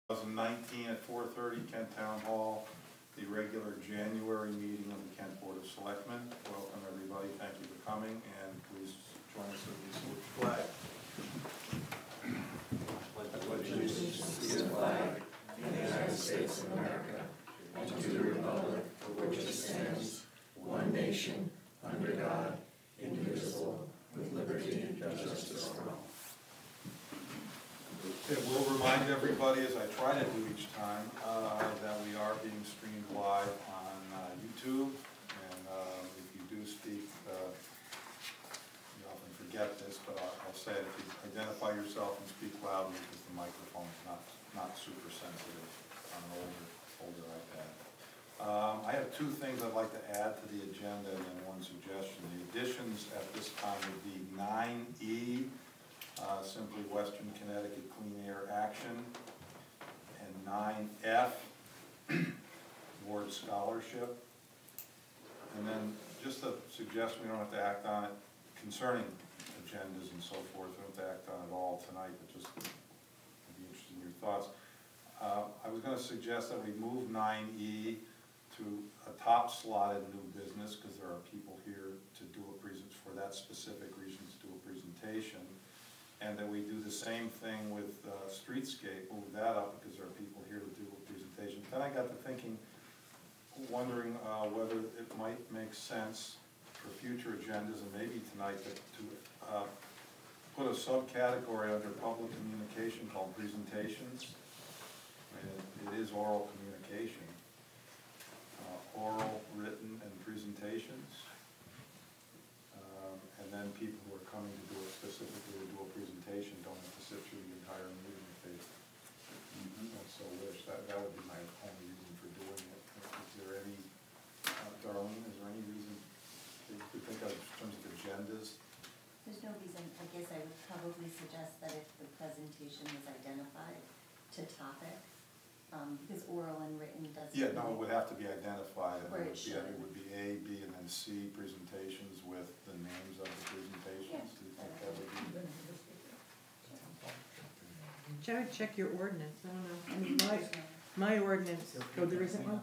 2019 at 4:30, Kent Town Hall, the regular January meeting of the Kent Board of Selectmen. Welcome, everybody. Thank you for coming, and please join us as we salute the flag. I pledge allegiance to the flag of the United States of America and to the republic for which it stands, one nation, under God, indivisible, with liberty and justice for all. It will remind everybody, as I try to do each time, that we are being streamed live on YouTube, and if you do speak, you often forget this, but I'll say it, if you identify yourself and speak loudly, because the microphone is not super sensitive on an older iPad. I have two things I'd like to add to the agenda, and then one suggestion. The additions at this time would be 9E, simply Western Connecticut Clean Air Action, and 9F, Board Scholarship. And then just a suggestion, we don't have to act on it concerning agendas and so forth. We don't have to act on it all tonight, but just I'd be interested in your thoughts. I was going to suggest that we move 9E to a top slotted new business, because there are people here to do a presentation for that specific reason, to do a presentation. And that we do the same thing with Streetscape, move that up because there are people here to do a presentation. Then I got to thinking, wondering whether it might make sense for future agendas, and maybe tonight, to put a subcategory under public communication called presentations. I mean, it is oral communication, oral, written, and presentations. And then people who are coming to do it specifically to do a presentation don't have to sit through the entire meeting if they so wish. That would be my only reason for doing it. Is there any, Darlene, is there any reason to think of in terms of agendas? There's no reason. I guess I would probably suggest that if the presentation is identified to topic, because oral and written doesn't. Yeah, no, it would have to be identified. And Or it would be A, B, and then C presentations with the names of the presentations. Yeah. Do you think that would be? Jared, check your ordinance. I don't know. I mean, my ordinance. Oh, there isn't one.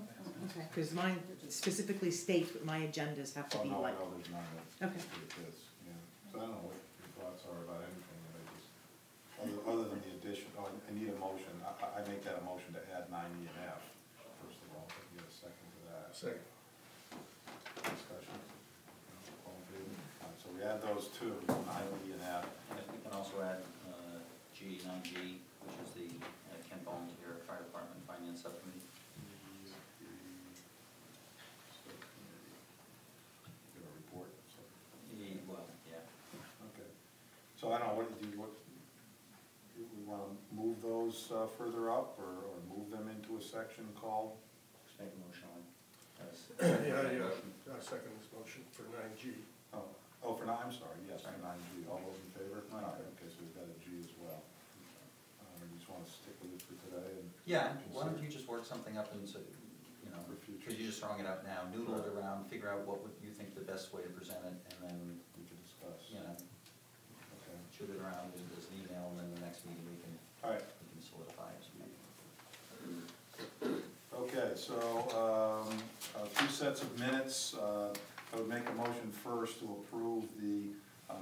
Okay. Because mine specifically states what my agendas have to be no, like. No, there's not. Okay. It is. Yeah. So I don't know what your thoughts are about anything that I just. Other than the addition, I need a motion. I make that a motion to add 9E and F, first of all. Get a second to that. Second. Discussion? All in favor? All right, so we add those two, 9E and F. We can also add G, 9G, which is the Kent Volunteer Fire Department Finance Subcommittee. Give a report. So. Well, yeah. Okay. So I don't know, what do we want to move those further up, or move them into a section called? Just make a motion on it. I second this motion for 9G. Oh, for 9, I'm sorry, yes, for 9G. All those in favor? All right, okay, so we've got a G as well. You just want to stick with it for today? And Yeah, why don't you just work something up and, so, you know, For future. because you're just throwing it out now, noodle it around, figure out what would you think the best way to present it, and then, we can discuss. you know, Okay. shoot it around as an email, and then the next meeting we can solidify it. Okay, so two sets of minutes. I would make a motion first to approve the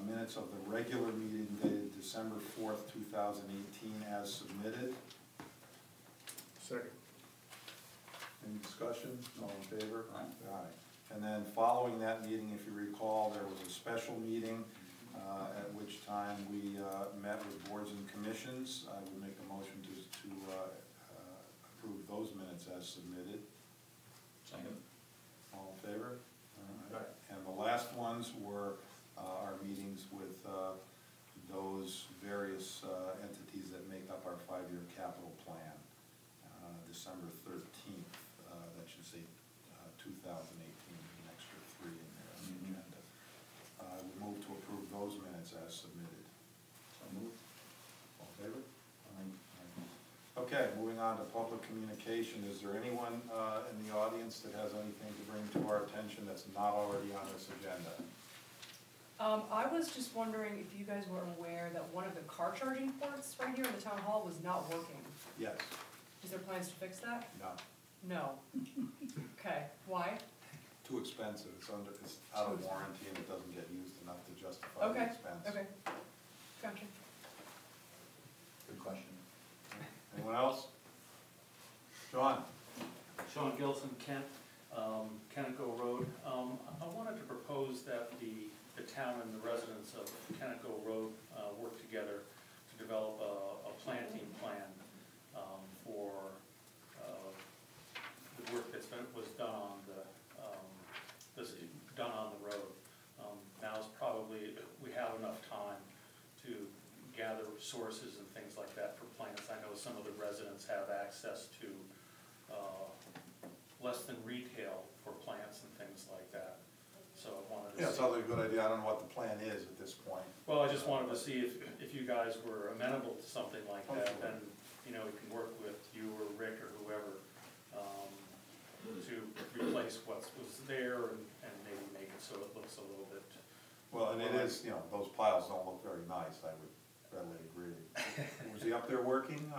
minutes of the regular meeting dated December 4th, 2018 as submitted. Second. Any discussion? All in favor? Aye. Aye. And then following that meeting, if you recall, there was a special meeting at which time we met with boards and commissions. I would make a motion to approve those minutes as submitted. Second. All in favor? Aye. And the last ones were our meetings with those various entities that make up our 5-year capital plan. December 13th, that should say 2018, an extra 3 in there on the agenda. I would move to approve those minutes as submitted. So moved. All in favor? Okay, moving on to public communication. Is there anyone in the audience that has anything to bring to our attention that's not already on this agenda? I was just wondering if you guys were aware that one of the car charging ports right here in the town hall was not working. Yes. plans to fix that? No, No. Okay, why? too expensive, it's out of warranty and it doesn't get used enough to justify the Okay, expense. okay. Gotcha. Good question. Anyone else? John? Sean Gilson, Kent, Connecticut Road. I wanted to propose that the town and the residents of Connecticut Road work together to develop a planting plan for the work was done on the road. Now's probably, we have enough time to gather sources and things like that for plants. I know some of the residents have access to less than retail for plants and things like that. So I wanted to Yeah, it see. sounds like a good idea. I don't know what the plan is at this point. Well, I just wanted to see if you guys were amenable to something like Oh, that, sure. then, you know, we can work with you or Rick or whoever to replace what was there and maybe make it so it looks a little bit. Well, and it is, you know, those piles don't look very nice, I would readily agree. Was he up there working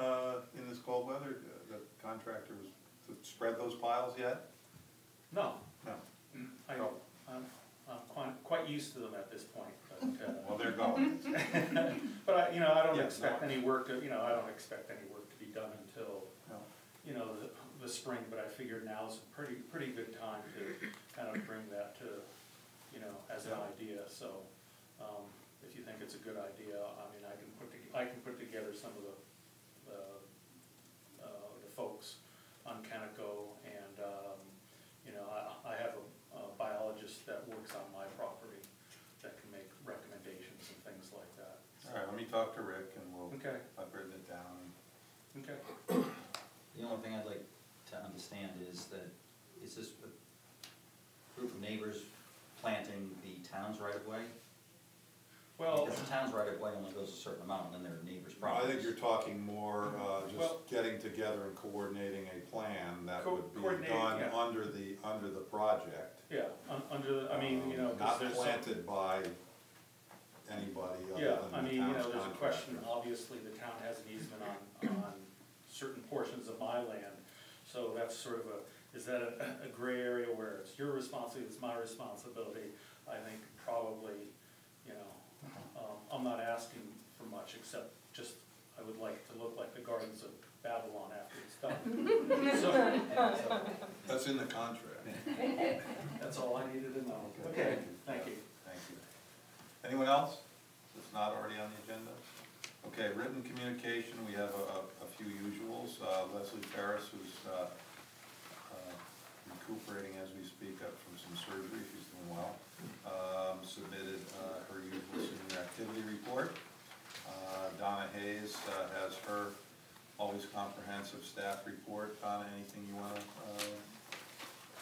in this cold weather? The contractor was to spread those piles yet? No, No. I'm quite used to them at this point, but, Well, they're going. but I, you know, I don't Yeah, expect no. any work to, you know, I don't expect any work to be done until, No. you know, the spring, but I figured now's a pretty good time to kind of bring that to, you know, as an Yeah. idea, so, if you think it's a good idea, I mean, I can put together some of the folks on Canico, and, you know, I have a biologist that works on my property that can make recommendations and things like that. All right, let me talk to Rick and we'll, Okay, I've written it down. okay. The only thing I'd like to understand is that, is this a group of neighbors planting the town's right of way? Well, Because the town's right of way only goes a certain amount, and then their neighbors' I properties. think you're talking more, Well- just getting together and coordinating a plan that would be Coordinating, done yeah. under the project. yeah, under, the I mean, you know, because Not there's some. planted by anybody other Yeah, than I the mean, you know, town's there's a question, contractors. obviously, the town has an easement on certain portions of my land, so that's sort of is that a gray area where it's your responsibility, it's my responsibility? I think probably, you know, I'm not asking for much, except just, I would like to look like the Gardens of Babylon after it's done. So, That's in the contract. that's all I needed to know. Okay. Thank you. Thank you. Anyone else that's not already on the agenda? Okay, written communication, we have a few usuals. Leslie Ferris, who's recuperating as we speak up from some surgery, she's doing well, submitted her usual senior activity report. Donna Hayes has her always comprehensive staff report. Donna, anything you want to?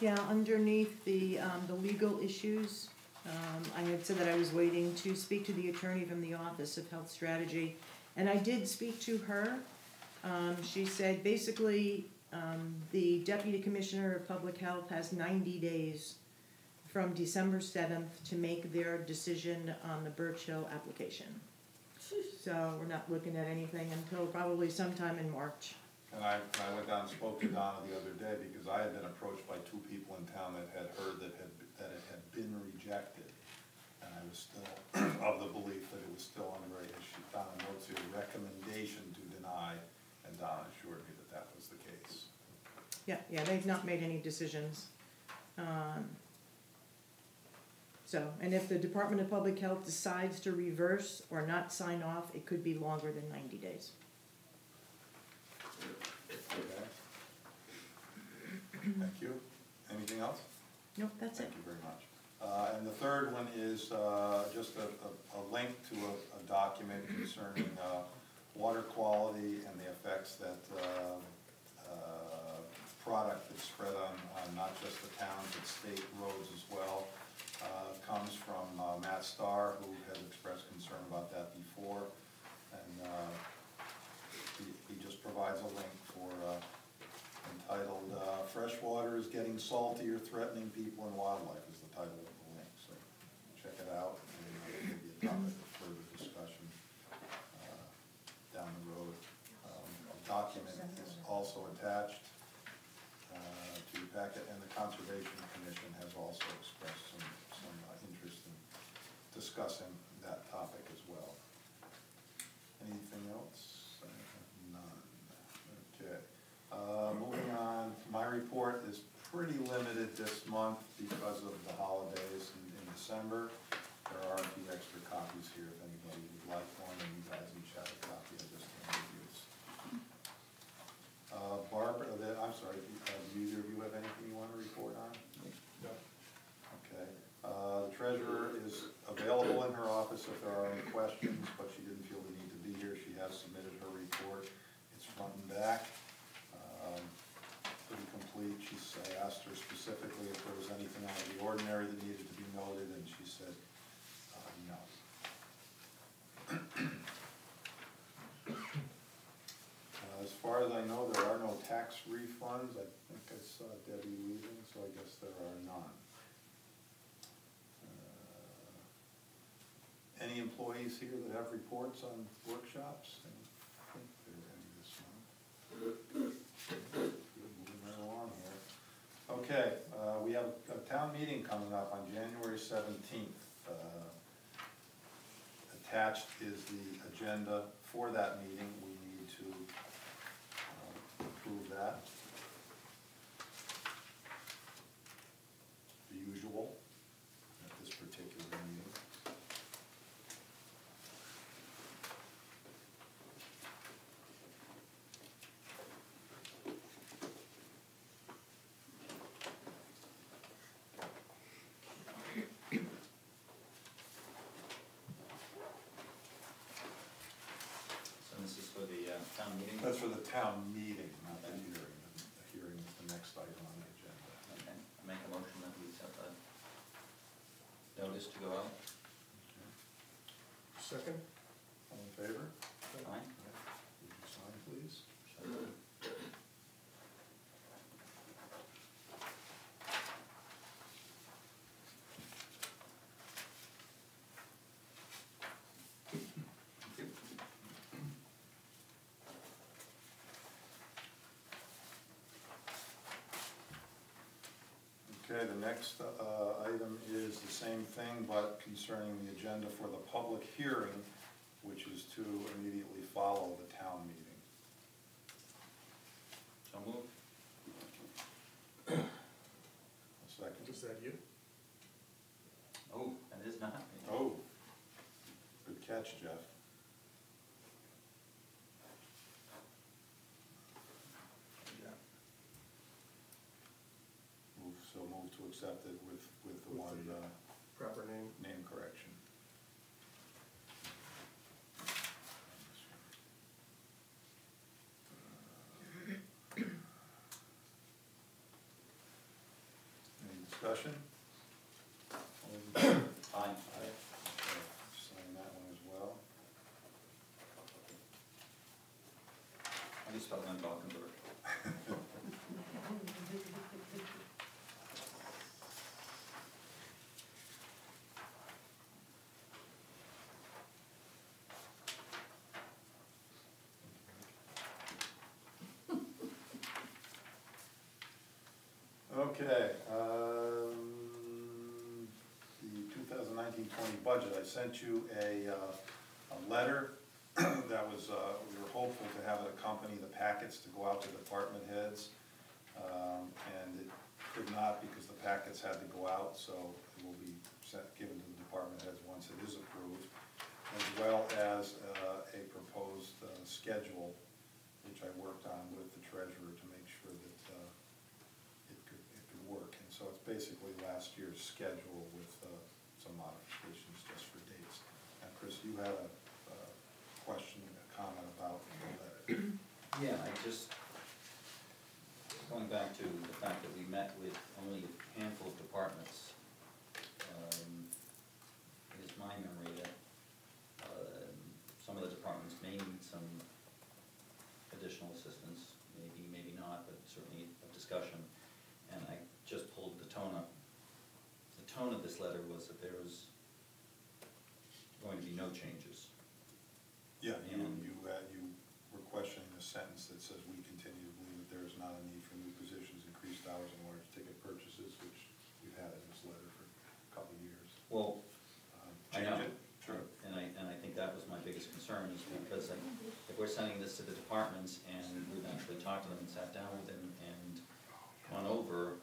Yeah, underneath the legal issues, I had said that I was waiting to speak to the attorney from the Office of Health Strategy, and I did speak to her. She said basically, the Deputy Commissioner of Public Health has 90 days from December 7th to make their decision on the Birch Hill application. So we're not looking at anything until probably sometime in March. And I went down and spoke to Donna the other day because I had been approached by two people in town that had heard that it had been rejected. And I was still of the belief that it was still under a issue. Donna notes here, recommendation to deny, and Donna assured me that that was the case. Yeah, they've not made any decisions. So, and if the Department of Public Health decides to reverse or not sign off, it could be longer than 90 days. Okay. Thank you. Anything else? Nope, that's it. Thank you very much. And the third one is just a link to a document concerning water quality and the effects that product that's spread on not just the town but state roads as well. Comes from Matt Starr, who has expressed concern about that before. And he just provides a link for entitled Fresh Water is Getting Saltier, Threatening People and Wildlife is the title of the link. So check it out and maybe a topic of further discussion down the road. A document is also attached to the packet, and the Conservation Commission has also expressed some interest in discussing that topic as well. Anything else? I have none. Okay. Moving on, my report is pretty limited this month because of the holidays in December. There are a few extra copies here if anybody would like one, and you guys each have a copy of this to use. Barbara, I'm sorry, do either of you have anything you want to report on? No. Okay. The treasurer is available in her office if there are any questions, but she didn't feel the need to be here. She has submitted her report. It's front and back. Pretty complete. I asked her specifically if there was anything out of the ordinary that needed to be noted, and she said no. As far as I know, there are no tax refunds. I think I saw Debbie leaving, so I guess there are none. Any employees here that have reports on workshops? I don't think there are any this month. Good, moving right along here. Okay, we have a town meeting coming up on January 17th. Attached is the agenda for that meeting. We need to approve that. The usual at this particular meeting. So this is for the town meeting? That's for the town meeting, not the hearing. The hearing is the next item on the agenda. Okay, I make a motion that we set the notice to go out. Second? All in favor? Aye. Would you sign, please? Thank you. Okay, the next item is the same thing, but concerning the agenda for the public hearing, which is to immediately follow the town meeting. So moved. A second. Is that you? Oh, that is not me. Oh, good catch, Jeff. Move to accept it with the With one the, Proper name? name correction. Any discussion? All in favor? Aye. Okay, sign that one as well. How do you spell Van Valkenburg? Okay, the 2019-20 budget, I sent you a letter that was, we were hopeful to have it accompany the packets to go out to department heads, and it could not because the packets had to go out, so it will be given to the department heads once it is approved, as well as a proposed schedule, which I worked on with the treasurer to make sure that it could work. And so it's basically last year's schedule with some modifications just for dates. Now, Chris, you had a question, a comment about the letter. Yeah, I just, going back to the fact that we met with only a handful of departments, it is my memory that some of the departments may need some additional assistance, maybe, maybe not, but certainly a discussion. And I just pulled the tone up. The tone of this letter was that there was going to be no changes. Yeah, you were questioning the sentence that says we continue to believe we're sending this to the departments, and we've actually talked to them and sat down with them and gone over,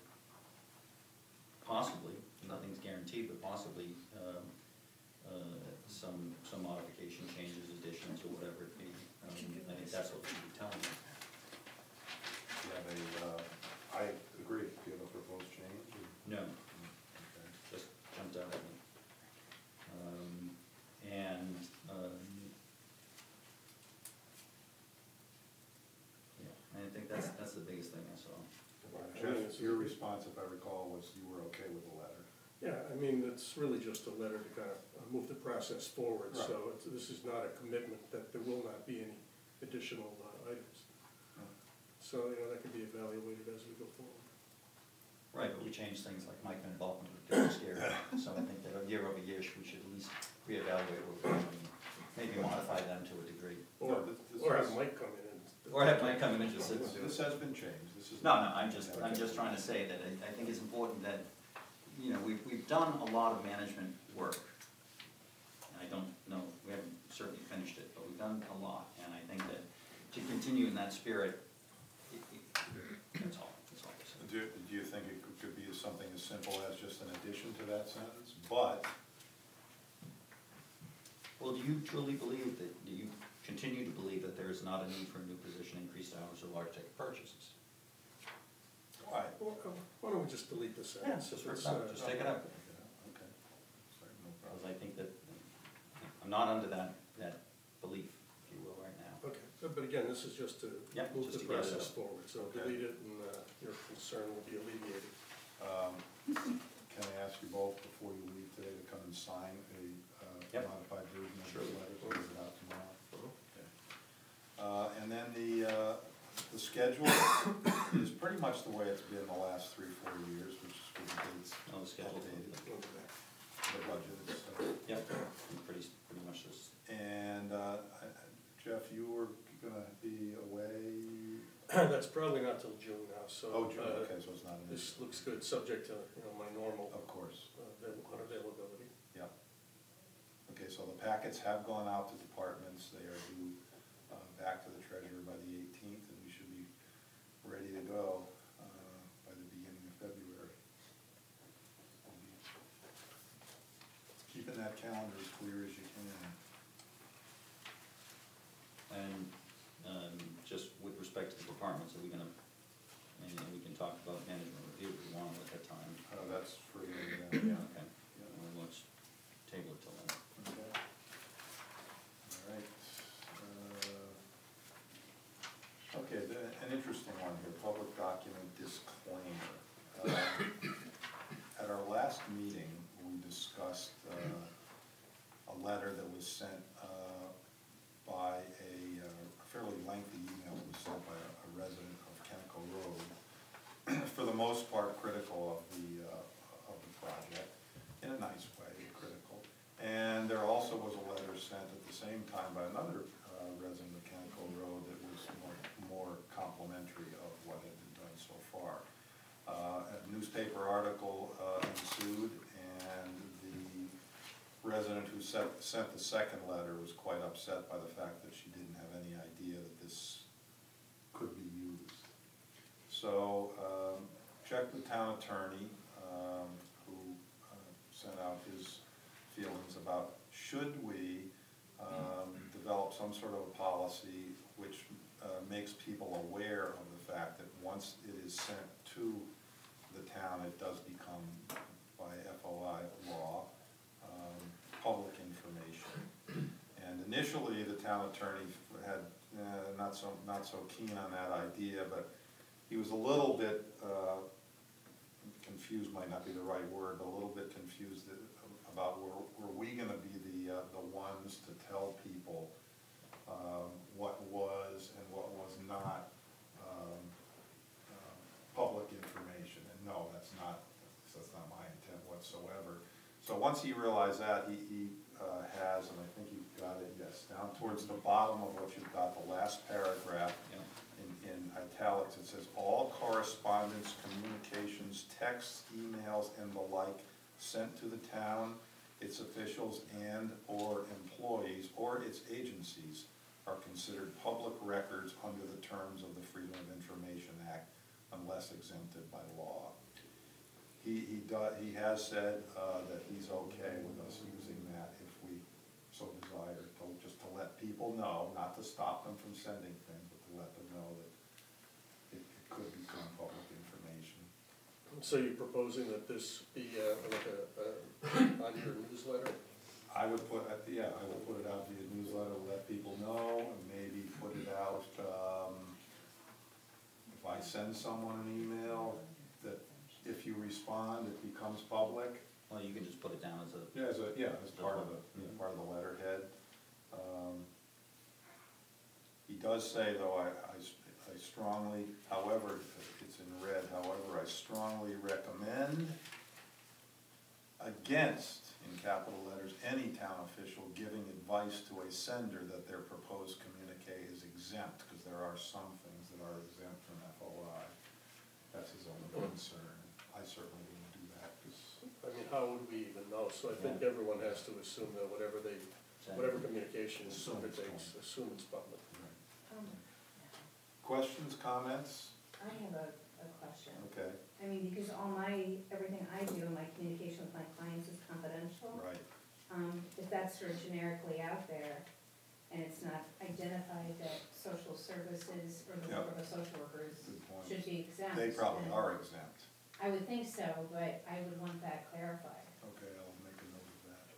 possibly, nothing's guaranteed, but possibly, some modification, changes, additions, or whatever it be. I think that's what we should be telling them. Do you have I agree, do you have a proposed change? Or? No, Okay. just jumped out at me. Yeah, I think that's the biggest thing I saw. Jeff, your response, if I recall, was you were okay with the letter. Yeah, I mean, it's really just a letter to kind of move the process forward, Right. so this is not a commitment that there will not be any additional items. So, that can be evaluated as we go forward. Right, but we changed things like Mike Van Balken would get scared, so I think that year over year, we should at least reevaluate what we're doing, maybe modify them to a degree. Or, No, this or is- have Mike come in and. Or have Mike come in and just say, This has been changed, this is. no, I'm just trying to say that I think it's important that, we've done a lot of management work. And I don't know, we haven't certainly finished it, but we've done a lot, and I think that to continue in that spirit, that's all I'm saying. Do you think it could be something as simple as just an addition to that sentence, but? Well, do you truly believe that, do you continue to believe that there is not a need for a new position, increased hours, or large ticket purchases? Why? Why don't we just delete the sentence? Just If it's, just take it out. Okay. Sorry, no Because problem. I think that, I'm not under that belief, if you will, right now. Okay, but again, this is just to Yep, move just the to get it process up. forward, so Okay. delete it and your concern will be alleviated. Can I ask you both before you leave today to come and sign a Yep. modified version of Sure. this letter, so we'll get it out tomorrow? Okay. And then the schedule is pretty much the way it's been the last 3-4 years, which is for the dates Oh, the schedule. updated, We'll do that. the budget is. Yep, pretty much this. And Jeff, you were gonna be away? That's probably not till June now, so. Oh, June, okay, so it's not an This issue. looks good, subject to, my normal Of course, unavailability. yeah. Okay, so the packets have gone out to departments, they are due back to the treasurer by the 18th, and we should be ready to go by the beginning of February. Keeping that calendar as clear as you can. And just with respect to the departments, are we gonna, and we can talk about management review if we want at that time. That's for the, yeah. Okay, Yeah. well, let's table it till then. Okay. All right. Okay, an interesting one here, public document disclaimer. At our last meeting, we discussed a letter that was sent by a fairly lengthy email that was sent by a resident of Chemical Road, for the most part critical of the project, in a nice way, critical. And there also was a letter sent at the same time by another resident of Chemical Road that was more complimentary of what had been done so far. A newspaper article ensued, and the resident who sent the second letter was quite upset by the fact that she didn't have any idea that this could be used. So checked with town attorney, who sent out his feelings about should we develop some sort of a policy which makes people aware of the fact that once it is sent to the town, it does become, by FOI law, public information. And initially, the town attorney had not so keen on that idea, but he was a little bit confused, might not be the right word, but a little bit confused about were we going to be the ones to tell people what was and what was not public information. And no, that's not my intent whatsoever. So once he realized that, he has, and I think you've got it, yes, down towards the bottom of what you've got, the last paragraph, in italics, it says, all correspondence, communications, texts, emails, and the like sent to the town, its officials and/or employees, or its agencies, are considered public records under the terms of the Freedom of Information Act unless exempted by law. He has said that he's okay with us using that if we so desire, just to let people know, not to stop them from sending things, but to let them know that it could become public information. So you're proposing that this be on your newsletter? I would put, yeah, I would put it out via newsletter, let people know, and maybe put it out, if I send someone an email, that if you respond, it becomes public. Well, you can just put it down as a. Yeah, as part of the, part of the letterhead. He does say, though, I strongly, however, it's in red, however, I strongly recommend against, in capital letters, any town official giving advice to a sender that their proposed communique is exempt, because there are some things that are exempt from FOI. That's his only concern. I certainly wouldn't do that, because. I mean, how would we even know? So I think everyone has to assume that whatever communication undertakes, assume it's public. Questions, comments? I have a question. Okay, I mean, because everything I do, my communication with my clients is confidential. right. If that's sort of generically out there, and it's not identified that social services or the work of a social worker Good point. should be exempt. They probably then are exempt. I would think so, but I would want that clarified. Okay, I'll make a note of that.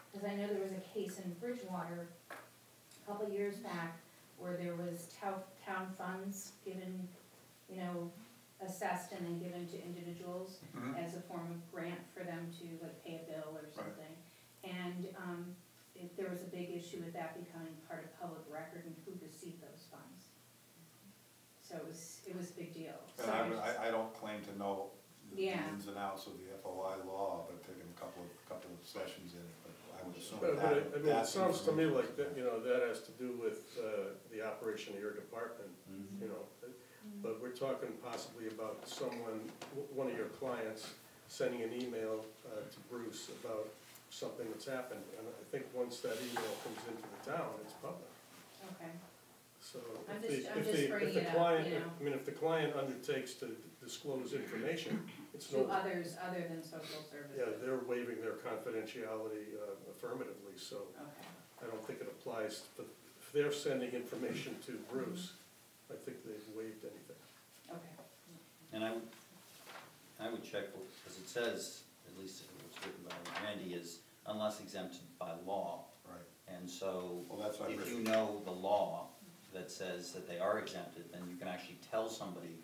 Because I know there was a case in Bridgewater a couple of years back where there was town funds given, assessed and then given to individuals Mhm. as a form of grant for them to like pay a bill or something. And there was a big issue with that becoming part of public record and who received those funds. So it was a big deal. And So I don't claim to know the Yeah. ins and outs of the FOI law, but taking a couple of sessions in it, but I would assume But that. I mean, it sounds to me like that, that has to do with the operation of your department, But we're talking possibly about one of your clients sending an email to Bruce about something that's happened. And I think once that email comes into the town, it's public. Okay, So I'm if just bringing the it up, client, if the client undertakes to disclose information, it's to no, others other than social services. yeah, they're waiving their confidentiality affirmatively, so Okay, I don't think it applies. But if they're sending information to Bruce, I think they've waived anything. okay. And I would check, because it says, at least it was written by Randy, is unless exempted by law. Right. And so, Well, that's what I if you read. know the law that says that they are exempted, then you can actually tell somebody,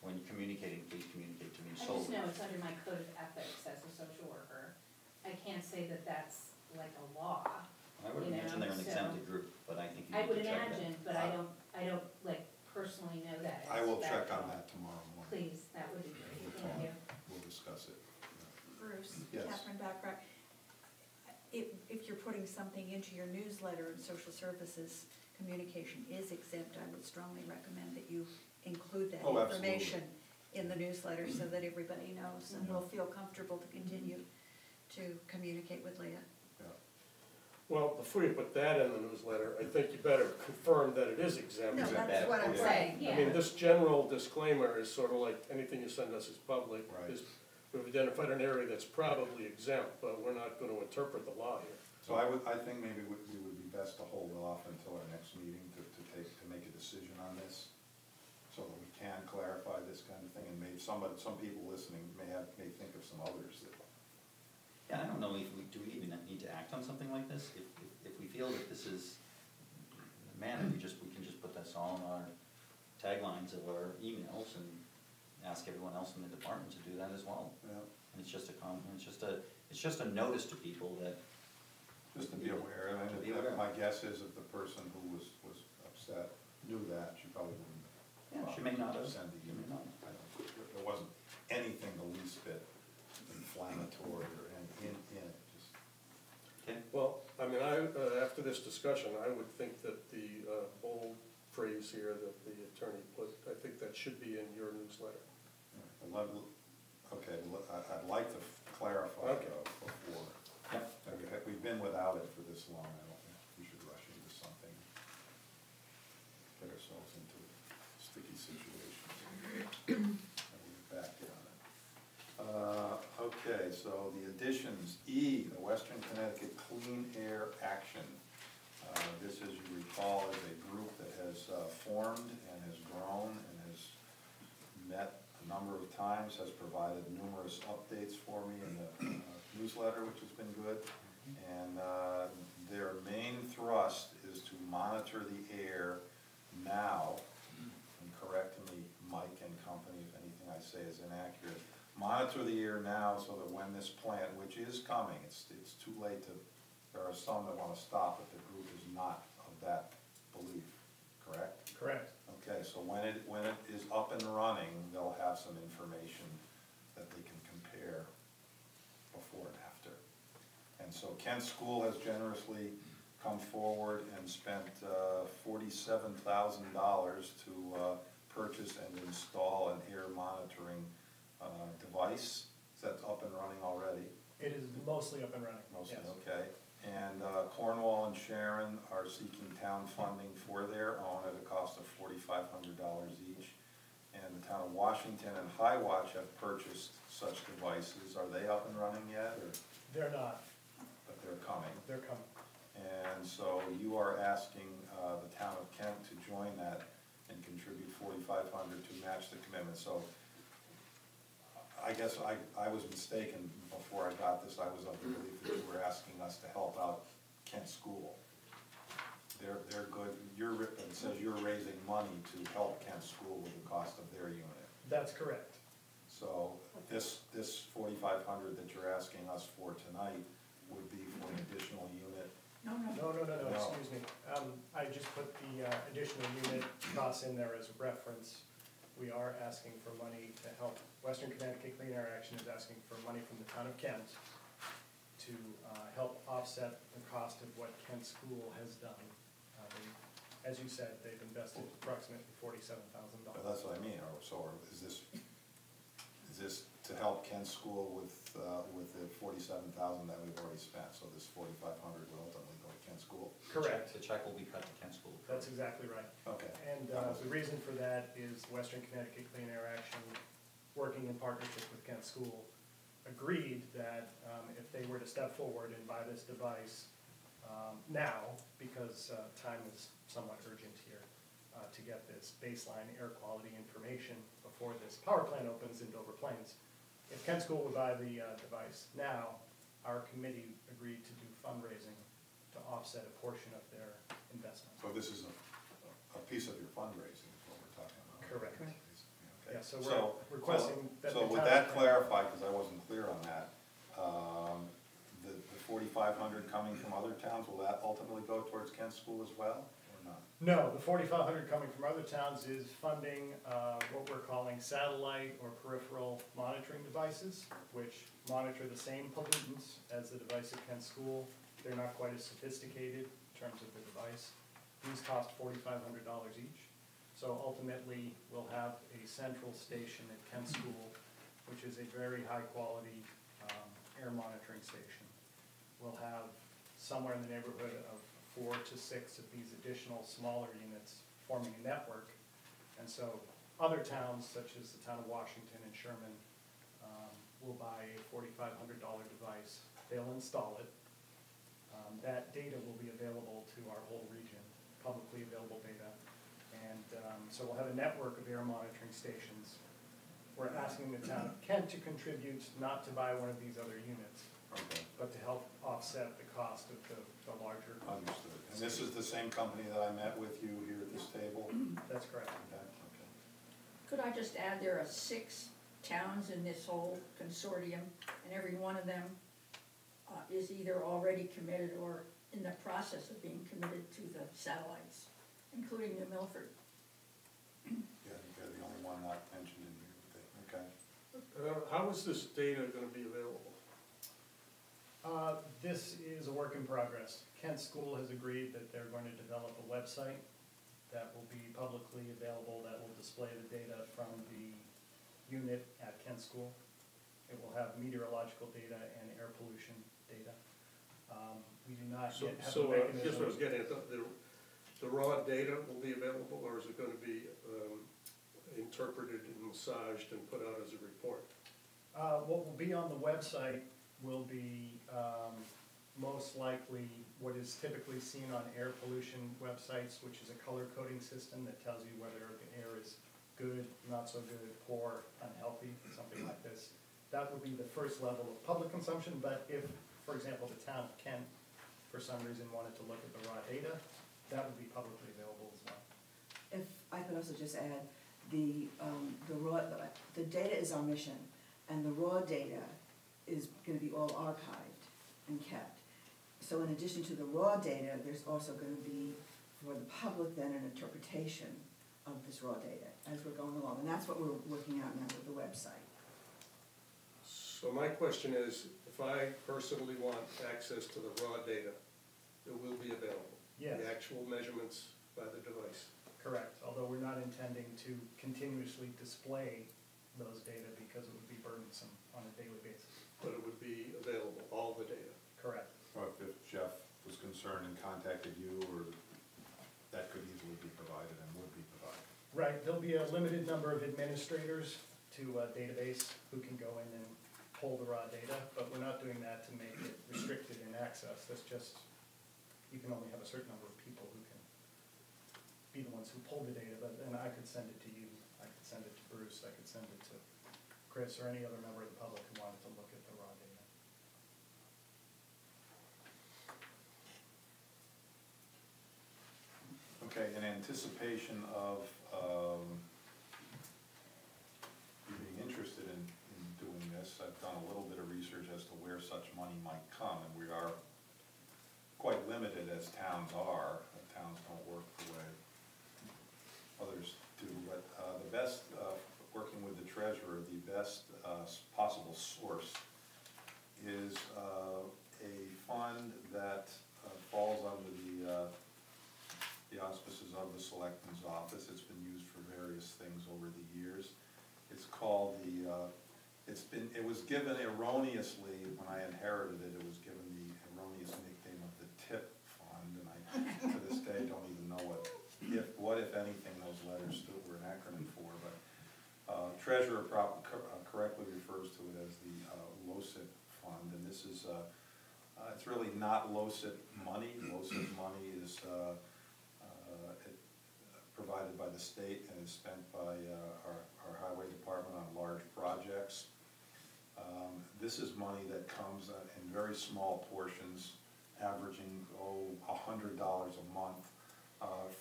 when communicating, please communicate to me I just solely. know it's under my code of ethics as a social worker. I can't say that that's like a law. I would imagine they're an so- exempted group, but I think you I need would to check that. imagine, but I don't like personally know that. I will as check factual. on that tomorrow morning. Please, that would be great, thank you. We'll discuss it. Bruce, Yes. Catherine Backrack. If you're putting something into your newsletter and social services communication is exempt, I would strongly recommend that you include that Oh, absolutely. information in the newsletter so that everybody knows and will feel comfortable to continue to communicate with Leah. Well, before you put that in the newsletter, I think you better confirm that it is exempt. No, Exempt. that's what I'm Yeah. saying. Yeah. I mean, this general disclaimer is sort of like anything you send us is public. Right. We've identified an area that's probably exempt, but we're not gonna interpret the law here. So I think maybe we would be best to hold off until our next meeting to make a decision on this, so that we can clarify this kind of thing, and maybe some people listening may think of some others that. Yeah, I don't know if do we even need to act on something like this? If we feel that this is the manner, we can just put this all in our taglines of our emails and ask everyone else in the department to do that as well. Yeah. And it's just a notice to people that. Just to be aware, and Be aware. my guess is if the person who was upset knew that, she probably wouldn't. Yeah, she may not have. Send the She may email. not. There wasn't anything the least bit inflammatory or in it, just. Okay. Well, I mean, after this discussion, I would think that the bold phrase here that the attorney put, I think that should be in your newsletter. Okay, I'd like to clarify Okay. though before. Yep. We've been without it for this long, I don't think we should rush into something. ourselves into sticky situations. And we're back on it. Okay, so the additions, E, the Western Connecticut Clean Air Action. This, as you recall, is a group that has formed and has grown and has met a number of times, has provided numerous updates for me in the newsletter, which has been good. And their main thrust is to monitor the air now, and correct me, Mike and company, if anything I say is inaccurate, monitor the air now so that when this plant, which is coming, it's too late to, there are some that want to stop, but the group is not of that belief, correct? Correct. Okay, so when it is up and running, they'll have some information that they can compare before and after. And so Kent School has generously come forward and spent $47,000 to purchase and install an air monitoring device. Is that up and running already? It is mostly up and running. Mostly, yes. okay. And Cornwall and Sharon are seeking town funding for their own at a cost of $4,500 each. And the town of Washington and Highwatch have purchased such devices. Are they up and running yet, or? They're not. But they're coming. They're coming. And so you are asking the town of Kent to join that and contribute $4,500 to match the commitment. So I guess I was mistaken before I got this. I was of the belief that you were asking us to help out Kent School. They're good. It says you're raising money to help Kent School with the cost of their unit. That's correct. So this $4,500 that you're asking us for tonight would be for an additional unit. No, No. Excuse me. I just put the additional unit costs in there as a reference. We are asking for money to help. Western Connecticut Clean Air Action is asking for money from the town of Kent to help offset the cost of what Kent School has done. As you said, they've invested approximately $47,000. That's what I mean. So is this to help Kent School with the $47,000 that we've already spent? So this $4,500 will ultimately go to Kent School? Correct. The check will be cut to Kent School. That's exactly right. Okay. And the reason for that is Western Connecticut Clean Air Action, working in partnership with Kent School, agreed that if they were to step forward and buy this device now, because time is somewhat urgent here, to get this baseline air quality information before this power plant opens in Dover Plains. If Kent School would buy the device now, our committee agreed to do fundraising to offset a portion of their investment. So this is a piece of your fundraising is what we're talking about? Correct. Correct. Okay. Yeah, so we're requesting that the So would town that can- clarify, because I wasn't clear on that, the $4,500 coming from other towns, will that ultimately go towards Kent School as well, or not? No, the $4,500 coming from other towns is funding what we're calling satellite or peripheral monitoring devices, which monitor the same pollutants as the device at Kent School. They're not quite as sophisticated in terms of the device. These cost $4,500 each. So ultimately, we'll have a central station at Kent School, which is a very high-quality air monitoring station. We'll have somewhere in the neighborhood of 4 to 6 of these additional smaller units forming a network. And so other towns, such as the town of Washington and Sherman, will buy a $4,500 device. They'll install it. That data will be available to our whole region, publicly available data. And so we'll have a network of air monitoring stations. We're asking the town of Kent to contribute, not to buy one of these other units, Okay, but to help offset the cost of the larger. understood. And this is the same company that I met with you here at this table? That's correct. Okay, okay. Could I just add, there are 6 towns in this whole consortium, and every one of them is either already committed or in the process of being committed to the satellites, including New Milford. Yeah, I think they're the only one not mentioned in here, okay. How is this data gonna be available? This is a work in progress. Kent School has agreed that they're going to develop a website that will be publicly available, that will display the data from the unit at Kent School. It will have meteorological data and air pollution data. We do not So, yet have a so I guess what I mechanism. was getting at, The raw data will be available, or is it gonna be interpreted and massaged and put out as a report? What will be on the website will be most likely what is typically seen on air pollution websites, which is a color coding system that tells you whether the air is good, not so good, poor, unhealthy, something like this. That would be the first level of public consumption, but if, for example, the town of Kent, for some reason, wanted to look at the raw data, that would be publicly available as well. If I could also just add, the data is our mission, and the raw data is gonna be all archived and kept. So in addition to the raw data, there's also gonna be, for the public then, an interpretation of this raw data as we're going along, and that's what we're working out now with the website. So my question is, if I personally want access to the raw data, it will be available? Yes. The actual measurements by the device? Correct, although we're not intending to continuously display those data because it would be burdensome on a daily basis. But it would be available, all the data? Correct. So if Jeff was concerned and contacted you, or that could easily be provided and would be provided. Right, there'll be a limited number of administrators to a database who can go in and pull the raw data, but we're not doing that to make it restricted in access. That's just, you can only have a certain number of people who can be the ones who pull the data, but then I could send it to you, I could send it to Bruce, I could send it to Chris, or any other member of the public who wanted to look at the raw data. Okay, in anticipation of you being interested in doing this, I've done a little bit of research as to where such money might come, and we are quite limited as towns are. Towns don't work the way others do, but the best, working with the treasurer, the best possible source is a fund that falls under the auspices of the Selectman's Office. It's been used for various things over the years. It's called it was given erroneously, when I inherited it, it was given the erroneous nickname of the TIP Fund, and I, to this day, don't even know what if anything, those letters still were an acronym for, but Treasurer correctly refers to it as the LoCIP Fund, and this is, it's really not LoCIP money. LoCIP money is provided by the state and is spent by our highway department on large projects. This is money that comes in very small portions, averaging $100 a month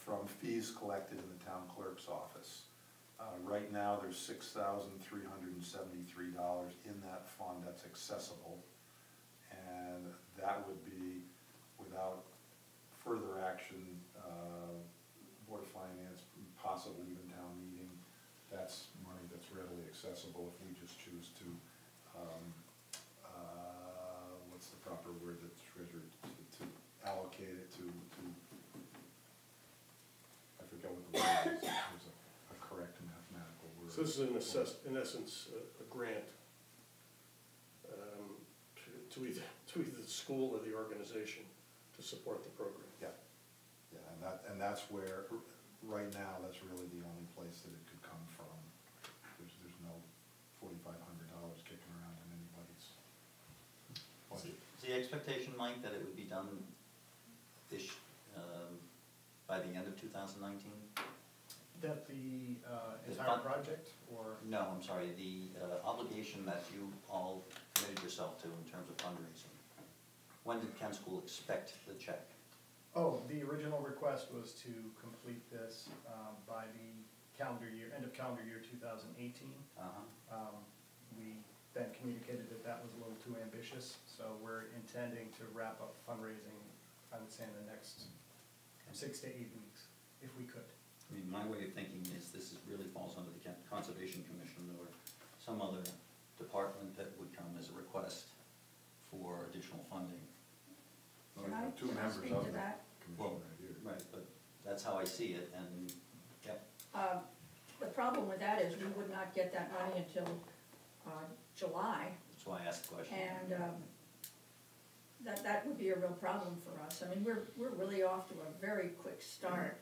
from fees collected in the town clerk's office. Right now, there's $6,373 in that fund that's accessible, and that would be, without further action, Board of Finance, possibly even town meeting, that's money that's readily accessible if we just choose to, what's the proper word that's treasured, to allocate it to, I forget what the word is, there's a correct mathematical word. So this is in essence a grant to either the school or the organization to support the program. Yeah, and that's where, right now, that's really the only place that it could come from. There's no $4,500 kicking around in anybody's budget. Is the expectation, Mike, that it would be done by the end of 2019? That the entire project, or? No, I'm sorry, the obligation that you all committed yourself to in terms of fundraising. When did Kent School expect the check? Oh, the original request was to complete this by the end of calendar year 2018. We then communicated that that was a little too ambitious, so we're intending to wrap up fundraising, I would say, in the next 6 to 8 weeks, if we could. I mean, my way of thinking is this really falls under the Conservation Commission or some other department that would come as a request for additional funding. Can I Two members speak of to the that? commission right here. Right, but that's how I see it, and, yep. The problem with that is we would not get that money until July. That's why I asked the question. And that would be a real problem for us. I mean, we're really off to a very quick start.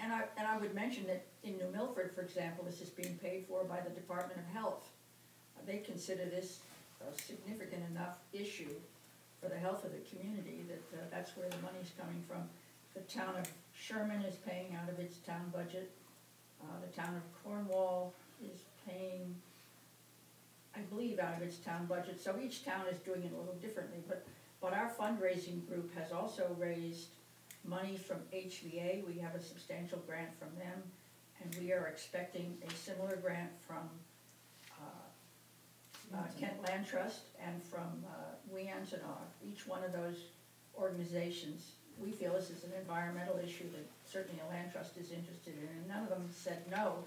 And I would mention that in New Milford, for example, this is being paid for by the Department of Health. They consider this a significant enough issue for the health of the community that that's where the money's coming from. The town of Sherman is paying out of its town budget. The town of Cornwall is paying, I believe, out of its town budget. So each town is doing it a little differently, but our fundraising group has also raised money from HVA. We have a substantial grant from them, and we are expecting a similar grant from Kent Land Trust and from Wianzanog. Each one of those organizations, we feel this is an environmental issue that certainly a land trust is interested in, and none of them said no.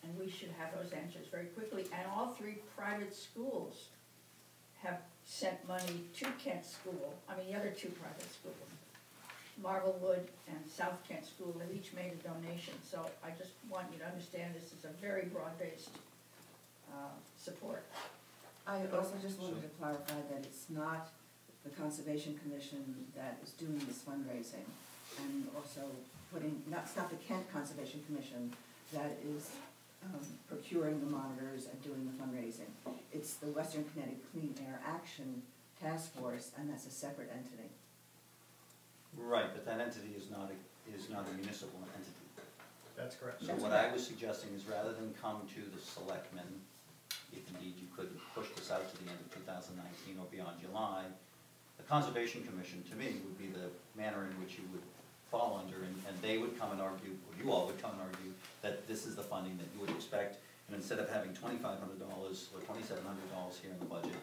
And we should have those answers very quickly. And all three private schools have sent money to Kent School, the other two private schools, Marvelwood and South Kent School, have each made a donation. So I just want you to understand this is a very broad-based support. I also just wanted to clarify that it's not the Conservation Commission that is doing this fundraising, and also it's not the Kent Conservation Commission that is procuring the monitors and doing the fundraising. It's the Western Connecticut Clean Air Action Task Force, and that's a separate entity. Right, but that entity is not a municipal entity. That's correct. So what I was suggesting is rather than come to the selectmen, if indeed you could push this out to the end of 2019 or beyond July, the Conservation Commission, to me, would be the manner in which you would fall under, and they would come and argue, or you all would come and argue, that this is the funding that you would expect, and instead of having $2,500 or $2,700 here in the budget,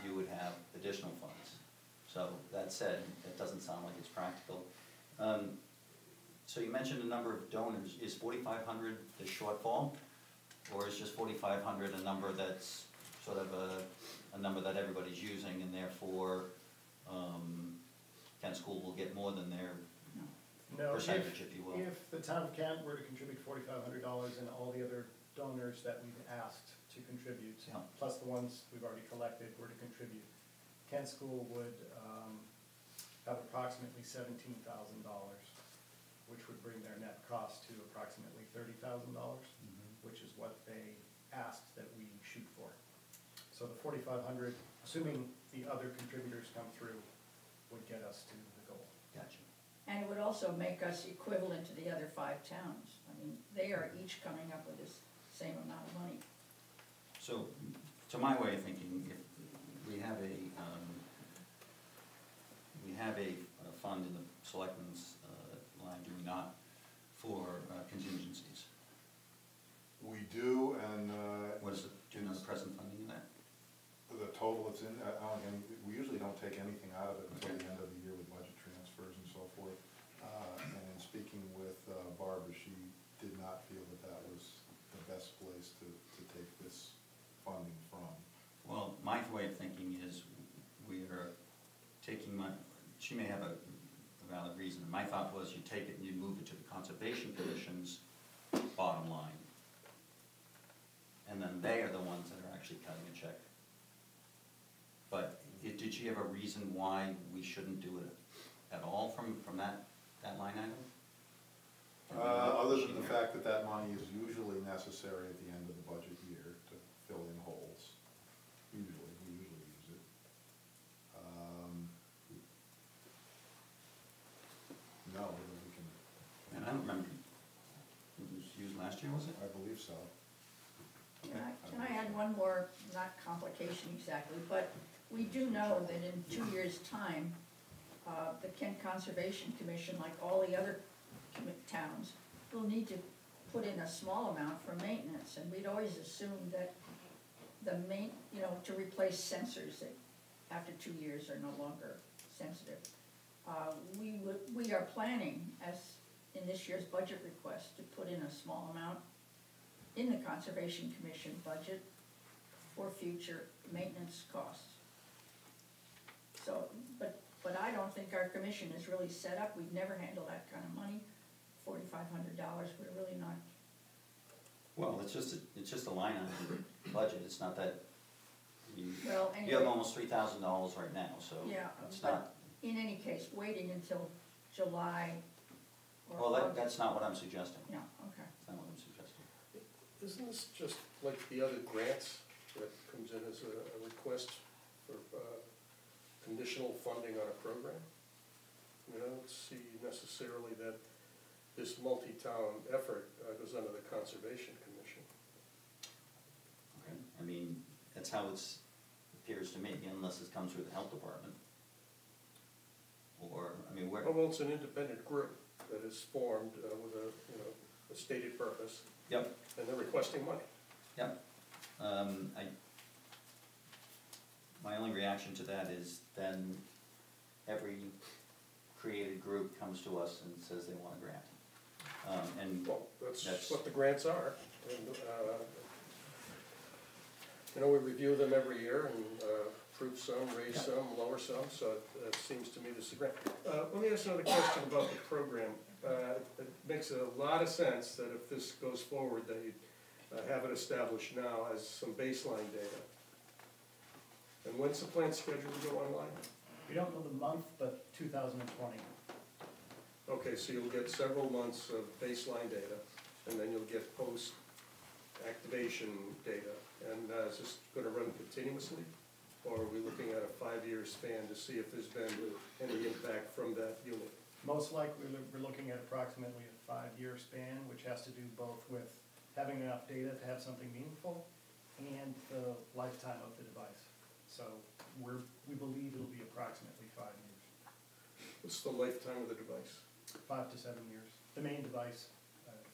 you would have additional funds. So that said, it doesn't sound like it's practical. So you mentioned a number of donors. Is 4,500 the shortfall? Or is just 4,500 a number that's sort of a number that everybody's using, and therefore Kent School will get more than their percentage, if you will? If the town of Kent were to contribute $4,500 and all the other donors that we've asked to contribute, plus the ones we've already collected, were to contribute, Kent School would have approximately $17,000, which would bring their net cost to approximately $30,000, which is what they asked that we shoot for. So the 4,500, assuming the other contributors come through, would get us to the goal. Gotcha. And it would also make us equivalent to the other 5 towns. They are each coming up with this same amount of money. So, to my way of thinking, if we have a fund in the selectmen's line, do we not, for contingencies? We do, and What is it? Do you know the present funding in that? the total it's in, and we usually don't take anything out of it until the end of the year with budget transfers and so forth. And in speaking with Barbara, she did not feel that that was the best place to take this funding from. Well, my way of thinking is we are taking money. She may have a valid reason. My thought was you take it and you move it to the Conservation Commission's bottom line. And then they are the ones that are actually cutting a check. But did she have a reason why we shouldn't do it at all from that line item? Other than the fact that that money is usually necessary at the end of the budget year to fill in holes. We usually use it. No, we can. And I don't remember, it was used last year, was it? I believe so. Can I add one more, not complication exactly, but we do know that in 2 years' time, the Kent Conservation Commission, like all the other towns, will need to put in a small amount for maintenance, and we'd always assumed that to replace sensors that after 2 years are no longer sensitive. We are planning, as in this year's budget request, to put in a small amount in the Conservation Commission budget for future maintenance costs. So, but I don't think our commission is really set up. We've never handled that kind of money. $4,500, we're really not. Well, it's just a line item in the budget. It's not that Well, You have anyway, almost $3,000 right now, so yeah, it's but not, in any case, waiting until July or well, August. that's not what I'm suggesting. Yeah, okay. That's not what I'm suggesting. Isn't this just like the other grants that comes in as a request for conditional funding on a program? I mean, I don't see necessarily that this multi-town effort goes under the Conservation Commission. Okay. I mean, that's how it appears to me, unless it comes through the health department. Or, I mean, where, Well, it's an independent group that is formed with a stated purpose, yep, and they're requesting money. yep. My only reaction to that is then every created group comes to us and says they want a grant. And Well, that's That's- what the grants are. And, we review them every year and approve some, raise some, lower some, so it seems to me this is a grant. Let me ask another question about the program. It makes a lot of sense that if this goes forward, that you have it established now as some baseline data. And when's the plan scheduled to go online? We don't know the month, but 2020. Okay, so you'll get several months of baseline data, and then you'll get post-activation data. And is this gonna run continuously? Or are we looking at a 5-year span to see if there's been any impact from that unit? Most likely, we're looking at approximately a 5-year span, which has to do both with having enough data to have something meaningful and the lifetime of the device. So we believe it'll be approximately 5 years, What's the lifetime of the device? 5 to 7 years. The main device,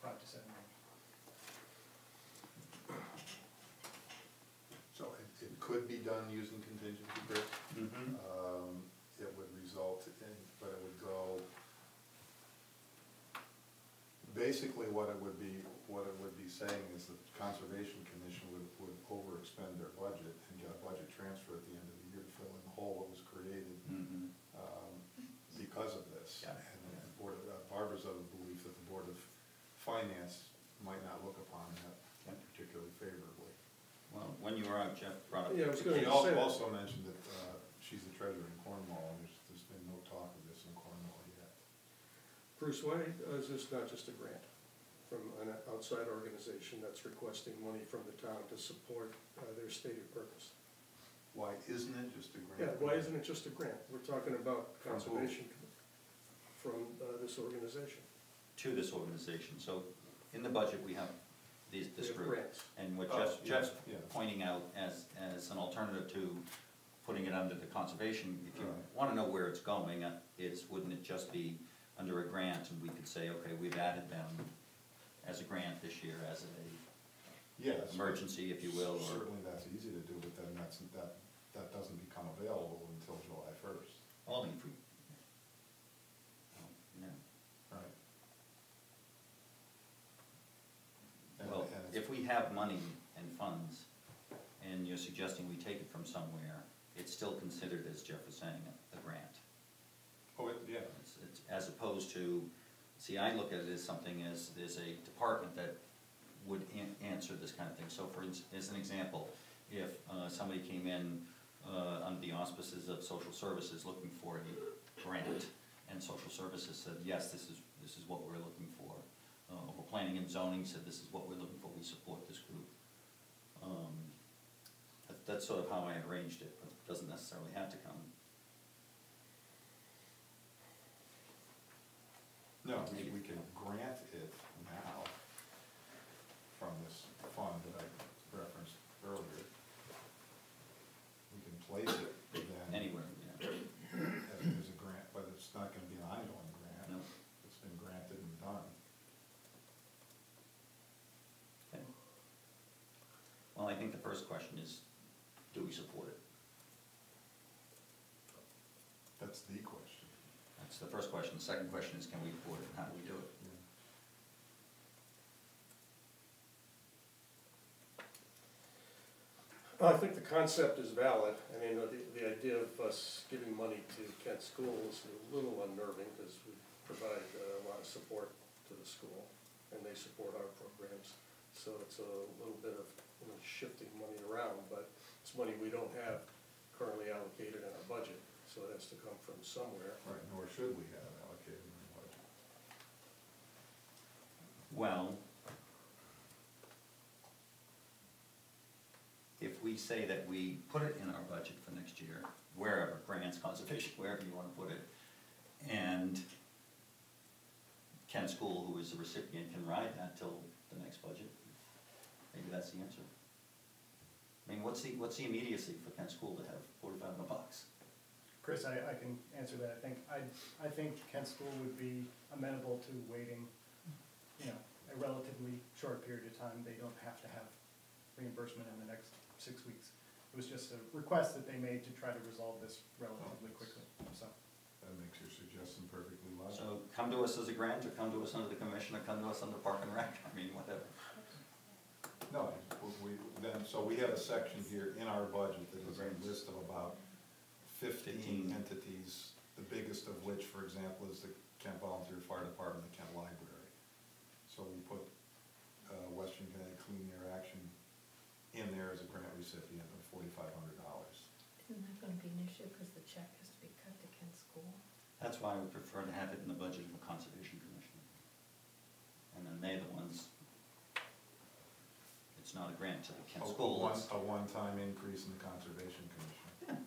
5 to 7 years. So it could be done using contingency grid. It would result in, but it would go, basically what it would be saying is the Conservation Commission would overexpend their budget and get a budget transfer at the end of the year to fill in the hole that was created because of this. Yeah. And Barbara's of the belief that the Board of Finance might not look upon that particularly favorably. well, when you were out, Jeff brought up. Yeah, I was gonna He say that. also mentioned that she's the treasurer in Cornwall, and there's been no talk of this in Cornwall yet. Bruce, why is this not just a grant from an outside organization that's requesting money from the town to support their stated purpose? Why isn't it just a grant? Yeah, why isn't it just a grant? We're talking about conservation from this organization. To this organization, so in the budget, we have this We have group. grants. And what Oh, Jeff's yeah. pointing out as an alternative to putting it under the conservation, if you Right. wanna know where it's going, wouldn't it just be under a grant, and we could say, okay, we've added them as a grant this year, as Yes. an emergency, if you will, or, Certainly that's easy to do, but then that doesn't become available until July 1st. only if we, yeah. Right. Well, if we have money and funds, and you're suggesting we take it from somewhere, it's still considered, as Jeff was saying, a grant. Yeah. It's as opposed to, see, I look at it as something as, there's a department that would answer this kind of thing. So for as an example, if somebody came in under the auspices of social services looking for a grant, and social services said, yes, this is what we're looking for, or planning and zoning said, this is what we're looking for, we support this group. That's sort of how I arranged it, but it doesn't necessarily have to come. No, we can grant it now from this fund that I referenced earlier. We can place it then Anywhere, yeah. as a grant, but it's not gonna be an ongoing grant. No. It's been granted and done. Okay. Well, I think the first question is, do we support it? That's the question. That's the first question. The second question is, can we afford it, and how do we do it? I think the concept is valid. I mean, the idea of us giving money to Kent School is a little unnerving because we provide a lot of support to the school and they support our programs. So it's a little bit of, shifting money around, but it's money we don't have currently allocated in our budget, so it has to come from somewhere. Right, nor should we have allocated in the budget. Well, if we say that we put it in our budget for next year, wherever, grants, conservation, wherever you wanna put it, and Kent School, who is the recipient, can ride that till the next budget, maybe that's the answer. I mean, what's the immediacy for Kent School to have $4,500? Chris, I can answer that. I think Kent School would be amenable to waiting, a relatively short period of time. They don't have to have reimbursement in the next 6 weeks. It was just a request that they made to try to resolve this relatively quickly, so. That makes your suggestion perfectly logical. So come to us as a grant, or come to us under the commission, or come to us under Park and Rec, I mean, whatever. No, so we have a section here in our budget that is a list of about 15 entities, the biggest of which, for example, is the Kent Volunteer Fire Department, the Kent Library. So we put Western Connecticut Clean Air Action in there as a grant recipient of $4,500. Isn't that gonna be an issue, because the check has to be cut to Kent School? That's why I would prefer to have it in the budget of the Conservation Commission. And then they're the ones, it's not a grant to the Kent School. A one-time increase in the Conservation Commission. Yeah.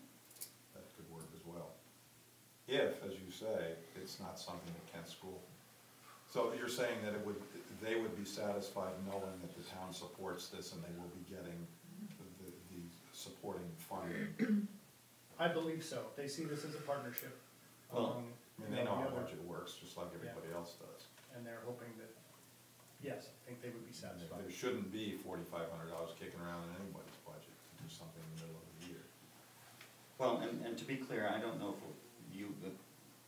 That could work as well. If, as you say, it's not something at Kent School. So you're saying that they would be satisfied knowing that the town supports this and they will be getting the supporting funding? I believe so. They see this as a partnership. Well, I mean, they know how budget works, just like everybody else does. And they're hoping that, yes, I think they would be satisfied. There shouldn't be $4,500 kicking around in anybody's budget to do something in the middle of the year. Well, and to be clear, I don't know if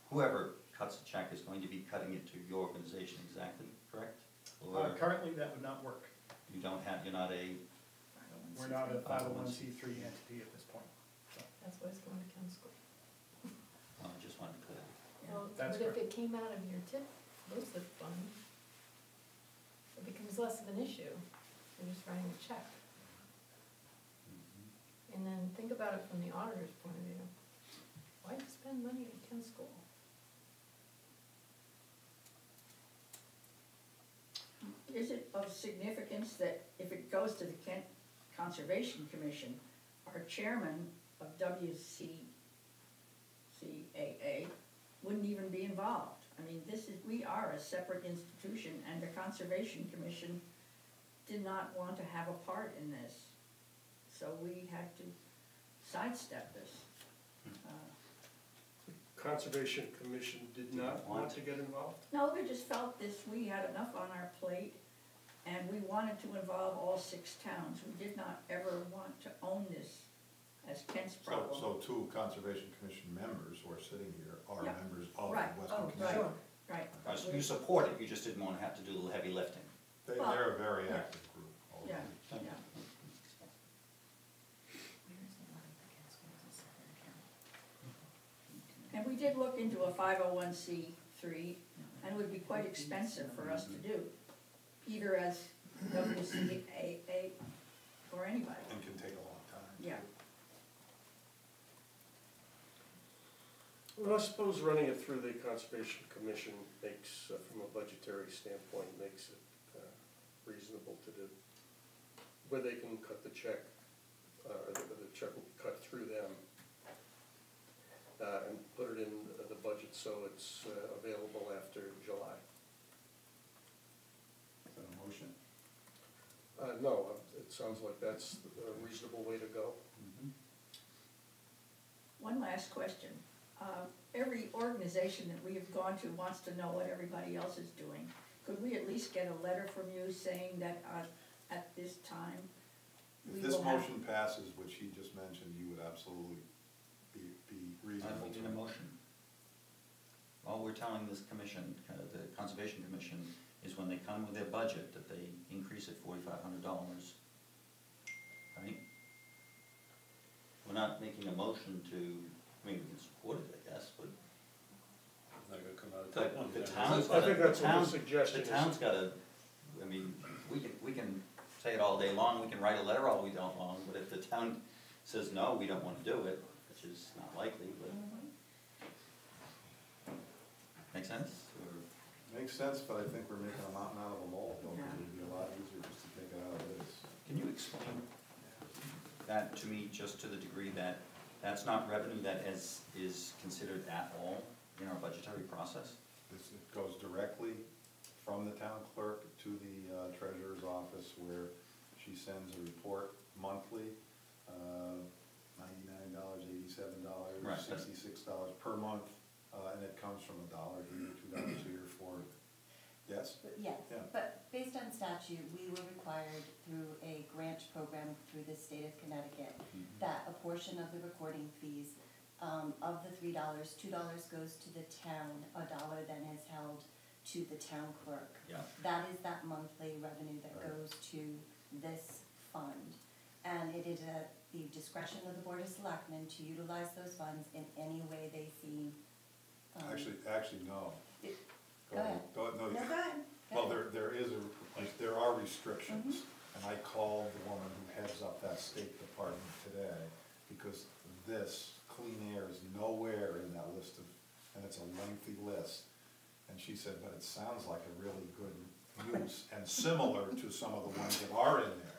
whoever cuts the check is going to be cutting it to your organization exactly, correct? Or Currently, that would not work. you're not a, We're not a 501c3 entity at this point. That's why it's going to Kent School. I just wanted to clear. Well, That's but if correct. it came out of your tip, LoCIP fund, it becomes less of an issue. You're just writing a check. And then think about it from the auditor's point of view. Why'd you spend money at Kent School? Is it of significance that if it goes to the Kent Conservation Commission, our chairman of WCCAA wouldn't even be involved? I mean, we are a separate institution, and the Conservation Commission did not want to have a part in this. So we had to sidestep this. Conservation Commission did not want to get involved? No, they just felt we had enough on our plate, and we wanted to involve all 6 towns. We did not ever want to own this as Kent's problem. So two Conservation Commission members who are sitting here are Yeah. members of the Right. Western Oh, Commission. right. So you support it, you just didn't want to have to do the heavy lifting. They're a very yeah. active group. all of Yeah, them. yeah. And we did look into a 501c3, and it would be quite expensive for us to do, either as WCAA or anybody. And can take a long time. Yeah. Well, I suppose running it through the Conservation Commission makes, from a budgetary standpoint, makes it reasonable to do. Where they can cut the check, the check will be cut through them, and put it in the budget so it's available after July. Is that a motion? No, it sounds like that's a reasonable way to go. One last question. Every organization that we have gone to wants to know what everybody else is doing. Could we at least get a letter from you saying that at this time, we If this will have... motion passes, which he just mentioned, you would absolutely be reasonable I to. need a motion. All we're telling this commission, the Conservation Commission, is when they come with their budget, that they increase it $4,500, right? We're not making a motion to, I mean, we can support it, I guess, but Not gonna come out of that one. the town's I think that's what the the suggestion is. town's gotta, I mean, we can say it all day long, we can write a letter all we don't long, but if the town says, no, we don't wanna do it, which is not likely, but. Make sense? Or- Makes sense, but I think we're making a mountain out of a molehill, because it'd be a lot easier just to take it out of this. Can you explain that to me, just to the degree that that's not revenue that is considered at all in our budgetary process? It goes directly from the town clerk to the treasurer's office, where she sends a report monthly, $99, $87, Right. $66 per month, and it comes from $1 here, $2 here for, yes? Yes, Yeah. but based on statute, we were required through a grant program through the state of Connecticut that a portion of the recording fees, of the $3, $2 goes to the town, $1 then is held to the town clerk. Yeah. That is that monthly revenue that Right. goes to this fund. And it is at the discretion of the Board of Selectmen to utilize those funds in any way they see. Actually, no. Go ahead. Go ahead, no. No, go ahead. Go Well, ahead. there are restrictions, and I called the woman who heads up that State Department today, because this clean air is nowhere in that list of, and it's a lengthy list. And she said, but it sounds like a really good use, and similar to some of the ones that are in there.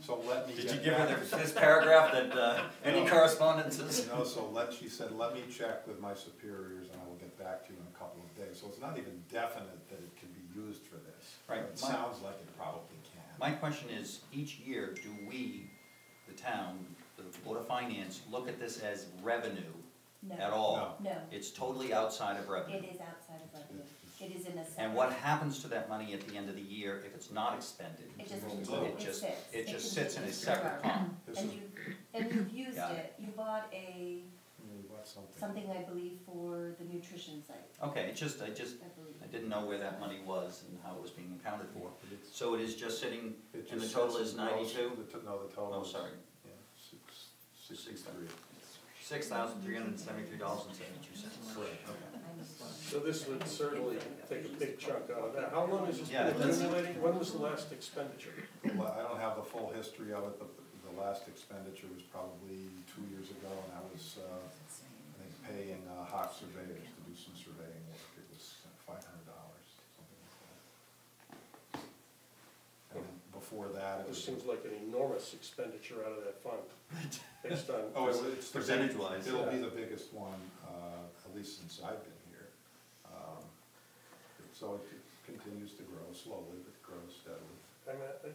So let me Did get you give her back- this paragraph that, any No. correspondences? No, she said, let me check with my superiors and I will get back to you in a couple of days. So it's not even definite that it can be used for this. Right. It sounds like it probably can. My question is, each year, do we, the town, the Board of Finance, look at this as revenue No. at all? No, It's totally outside of it revenue. is outside of revenue. It is in a separate. And what happens to that money at the end of the year if it's not expended? It just, It just, sits. it just continues sits in a to separate grow. pot. This And is- you've used Got it, you bought a, What, something? something I believe for the nutrition site, Okay, I I believe. didn't know where that money was and how it was being accounted for. So it is just sitting, It and the just total sits is and grows. 92? No, the total Oh, is. sorry, Yeah, 63. $6,373.72. Correct. So this would certainly take a big chunk out of that. How long has this Yeah, been it does. accumulating? When was the last expenditure? Well, I don't have the full history of it, but the last expenditure was probably 2 years ago, and that was, I think, paying Hawk Surveyors to do some surveying work. It was $500, something like that. And then before that, it This was. seems like an enormous expenditure out of that fund, based on. Oh, it's the big- Percentage-wise, It'll be yeah. the biggest one, at least since I've been here. So it continues to grow slowly, but grows steadily. I mean,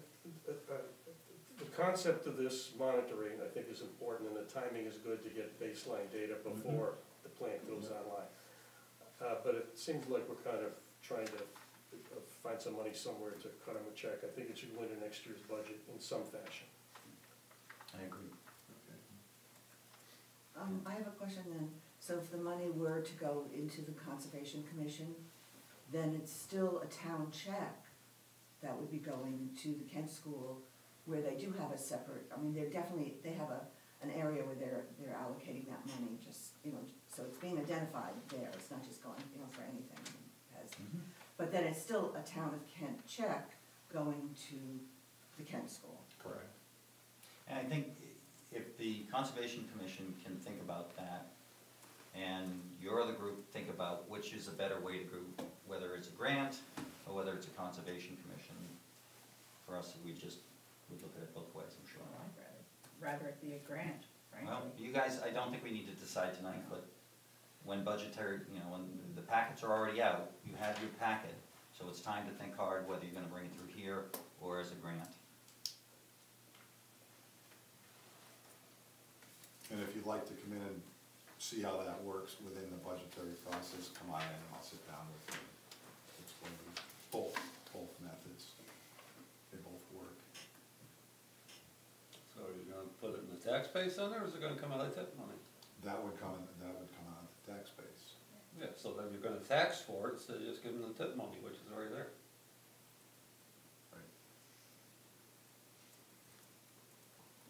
the concept of this monitoring, I think, is important, and the timing is good to get baseline data before the plant goes online. But it seems like we're kind of trying to find some money somewhere to cut them a check. I think it should go into next year's budget in some fashion. I agree. I have a question then. So if the money were to go into the Conservation Commission, then it's still a town check that would be going to the Kent School, where they do have a separate, I mean, they have an area where they're allocating that money, just, so it's being identified there, it's not just going, for anything. But then it's still a town of Kent check going to the Kent School. Correct. And I think if the Conservation Commission can think about that, and your other group think about which is a better way to group, whether it's a grant or whether it's a Conservation Commission, for us, we'd look at it both ways, I'm sure. I'd rather it be a grant, frankly. Well, you guys, I don't think we need to decide tonight, but when budgetary, when the packets are already out, you have your packet, so it's time to think hard whether you're gonna bring it through here or as a grant. And if you'd like to come in and see how that works within the budgetary process, come on in and I'll sit down with you and explain to you both methods. They both work. So are you gonna put it in the tax base then, or is it gonna come out of tip money? That would come out of the tax base. Yeah, so then you're gonna tax for it, instead of just giving the tip money, which is already there.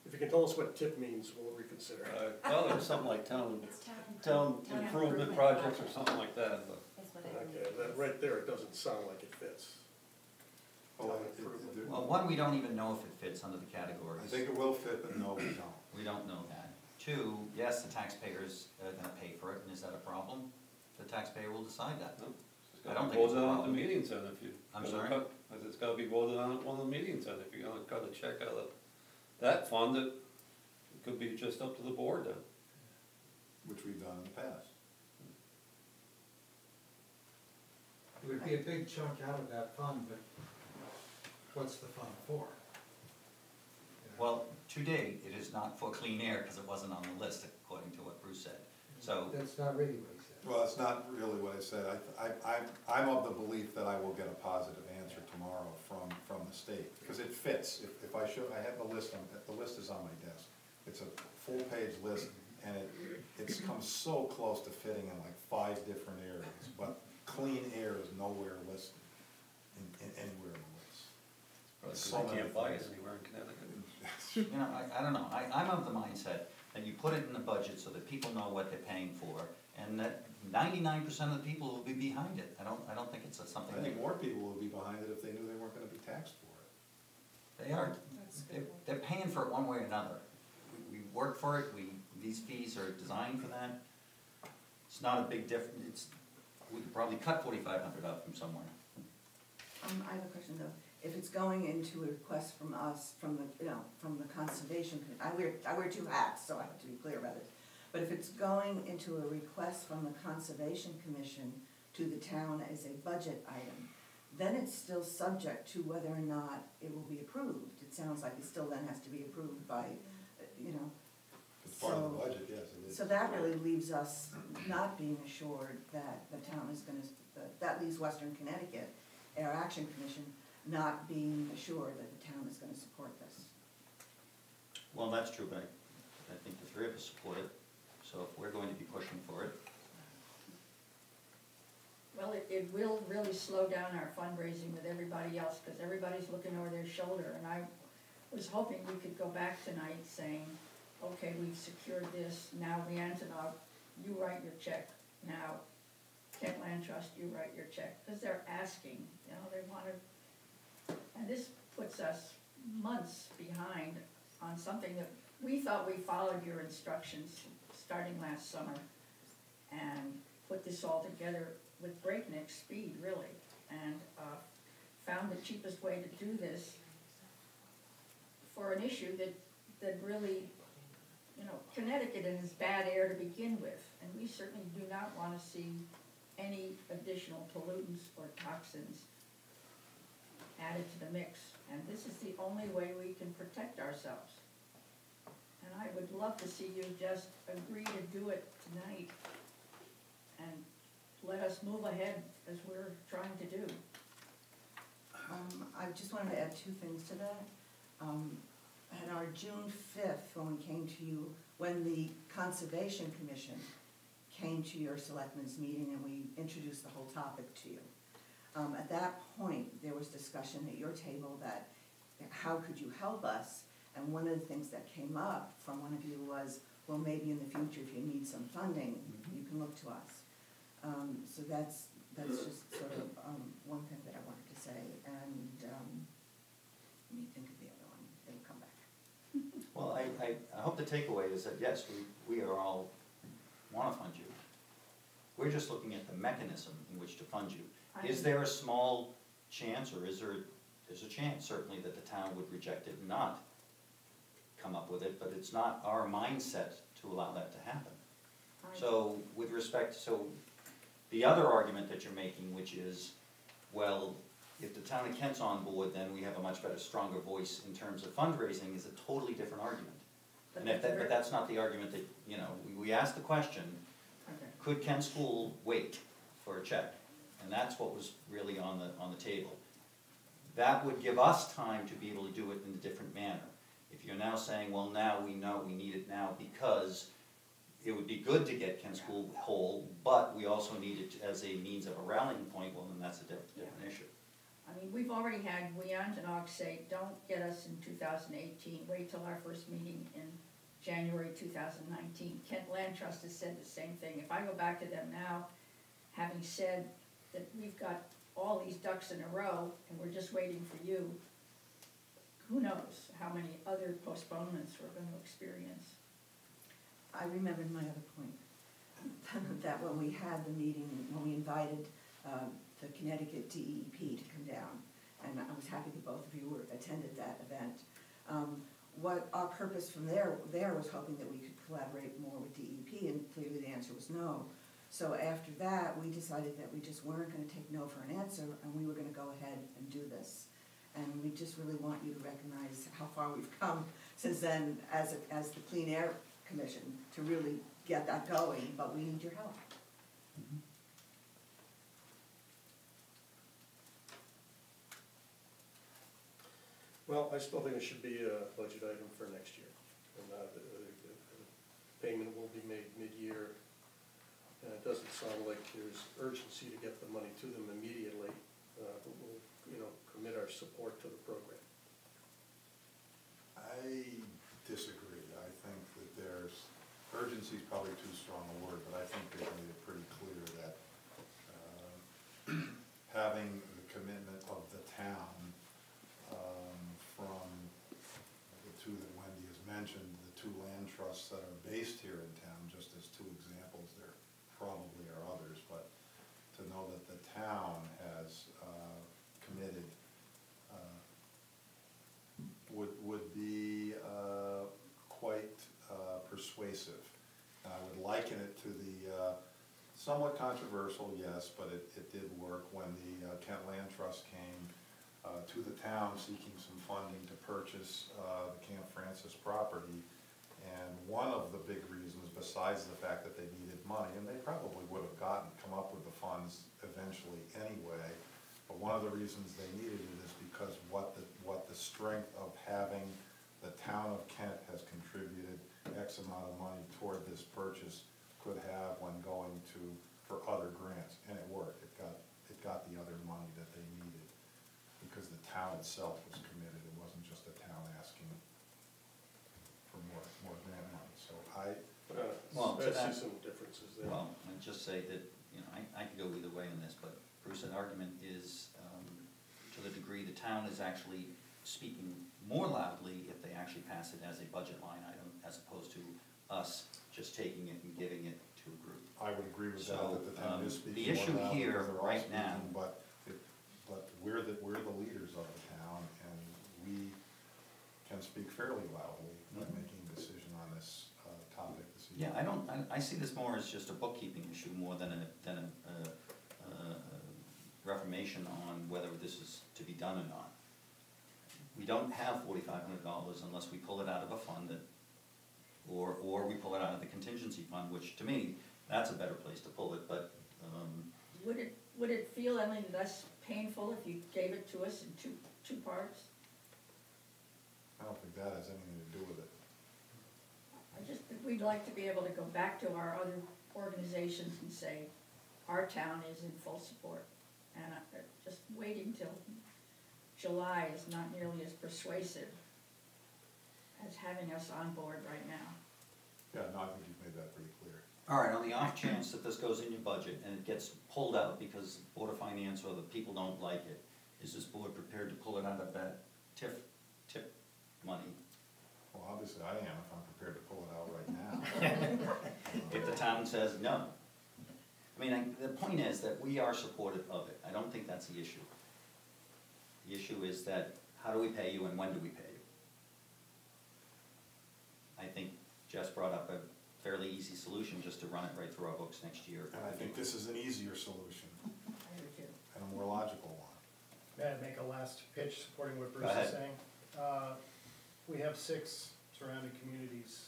If you can tell us what tip means, we'll reconsider. Well, there's something like town It's improvement improvement projects or something like that, but. Is what I believe Okay, it that is. right there, it doesn't sound like it fits. Well, Well, one, we don't even know if it fits under the categories. I think it will fit, but no, we don't. We don't know that. Two, yes, the taxpayers are gonna pay for it, and is that a problem? The taxpayer will decide that. No, I don't think it's a voted on at problem. the meetings then, if you. I'm gonna sorry? cut- It's gotta be voted on at one of the meetings then, if you're gonna cut a check out of that fund, it could be just up to the board then. Which we've done in the past. It would be a big chunk out of that fund, but what's the fund for? Well, to date, it is not for clean air, because it wasn't on the list, according to what Bruce said. So, That's not really what he said. Well, it's not really what I said. I'm of the belief that I will get a positive answer tomorrow from the state, because it fits. If I show, I have the list is on my desk. It's a full-page list, and it's come so close to fitting in like 5 different areas, but clean air is nowhere listed in anywhere in the list. Because I can't buy it anywhere in Connecticut. you know, I don't know, I'm of the mindset that you put it in the budget so that people know what they're paying for, and that 99% of the people will be behind it. I don't think it's something. I think more people would be behind it if they knew they weren't gonna be taxed for it. They are, they're paying for it one way or another. We work for it, these fees are designed for that. It's not a big difference, we could probably cut $4,500 out from somewhere. I have a question though. If it's going into a request from us, from the conservation, I wear 2 hats, so I have to be clear about it. But if it's going into a request from the Conservation Commission to the town as a budget item, then it's still subject to whether or not it will be approved. It sounds like it still then has to be approved by, It's part of the budget, yes, it is. So that really leaves us not being assured that the town is gonna, that leaves Western Connecticut, our Action Commission, not being assured that the town is gonna support this. Well, that's true, but I think the 3 of us support it, so if we're going to be pushing for it. Well, it will really slow down our fundraising with everybody else, because everybody's looking over their shoulder, and I was hoping we could go back tonight saying, okay, we've secured this, now Leontinog, you write your check, now Kent Land Trust, you write your check, because they're asking, they want to, and this puts us months behind on something that we thought we followed your instructions starting last summer, and put this all together with breakneck speed, really, and found the cheapest way to do this for an issue that really, Connecticut is bad air to begin with, and we certainly do not want to see any additional pollutants or toxins added to the mix, and this is the only way we can protect ourselves. And I would love to see you just agree to do it tonight and let us move ahead as we're trying to do. I just wanted to add 2 things to that. At our June 5th, when we came to you, when the Conservation Commission came to your selectmen's meeting and we introduced the whole topic to you, at that point, there was discussion at your table that how could you help us? And one of the things that came up from one of you was, well, maybe in the future, if you need some funding, you can look to us. So that's just sort of one thing that I wanted to say, and let me think of the other one, it'll come back. Well, I hope the takeaway is that, yes, we are all want to fund you. We're just looking at the mechanism in which to fund you. Is there a small chance, or there's a chance certainly that the town would reject it and not come up with it, but it's not our mindset to allow that to happen. So with respect, the other argument that you're making, which is, well, if the town of Kent's on board, then we have a much better, stronger voice in terms of fundraising, is a totally different argument. But that's not the argument that, we asked the question, could Kent School wait for a check? And that's what was really on the table. That would give us time to be able to do it in a different manner. If you're now saying, well, now we know we need it now because it would be good to get Kent School whole, but we also need it as a means of a rallying point, well, then that's a different issue. I mean, we've already had Leontinog say, don't get us in 2018, wait till our first meeting in January 2019. Kent Land Trust has said the same thing. If I go back to them now, having said that we've got all these ducks in a row, and we're just waiting for you, who knows how many other postponements we're gonna experience. I remembered my other point, that when we had the meeting, when we invited the Connecticut DEP to come down, and I was happy that both of you attended that event. What our purpose from there was hoping that we could collaborate more with DEP, and clearly the answer was no. So after that, we decided that we just weren't gonna take no for an answer, and we were gonna go ahead and do this. And we just really want you to recognize how far we've come since then as the Clean Air Commission to really get that going, but we need your help. Well, I still think it should be a budget item for next year. And the payment will be made mid-year. And it doesn't sound like there's urgency to get the money to them immediately, but we'll, commit our support to the program. I disagree. I think that there's, urgency is probably too strong a word, but I think they've made it pretty clear that having the commitment of the town from the two that Wendy has mentioned, the two land trusts that are based here in town, just as two examples, there probably are others, but to know that the town has committed would be quite persuasive. I would liken it to the somewhat controversial, yes, but it did work when the Kent Land Trust came to the town seeking some funding to purchase the Camp Francis property. And one of the big reasons, besides the fact that they needed money, and they probably would have come up with the funds eventually anyway, but one of the reasons they needed it is because what the strength of having the town of Kent has contributed X amount of money toward this purchase could have when going for other grants, and it worked. It got the other money that they needed because the town itself was committed. It wasn't just the town asking for more grant money. So I see some differences there. Well, I'd just say that, I could go either way on this, but Bruce, an argument is, to the degree the town is actually speaking more loudly if they actually pass it as a budget line item, as opposed to us just taking it and giving it to a group. I would agree with So, that the town is speaking the issue more loudly here because they're all right speaking, now, but we're the leaders of the town, and we can speak fairly loudly when making a decision on this topic this evening. yeah, I see this more as just a bookkeeping issue more than a reformation on whether this is to be done or not. We don't have $4,500 unless we pull it out of a fund or we pull it out of the contingency fund, which to me, that's a better place to pull it, but, Would it feel any less painful if you gave it to us in two parts? I don't think that has anything to do with it. I just think we'd like to be able to go back to our other organizations and say, our town is in full support. And just waiting till July is not nearly as persuasive as having us on board right now. Yeah, no, I think you've made that pretty clear. all right, on the off chance that this goes in your budget and it gets pulled out because Board of Finance or the people don't like it, is this board prepared to pull it out of that TIF money? Well, obviously I am if I'm prepared to pull it out right now. If the town says no. I mean, the point is that we are supportive of it. I don't think that's the issue. The issue is that how do we pay you and when do we pay you? I think Jess brought up a fairly easy solution, just to run it right through our books next year. And I think this is an easier solution I do too. and a more logical one. May I make a last pitch supporting what Bruce Go ahead. is saying? We have 6 surrounding communities,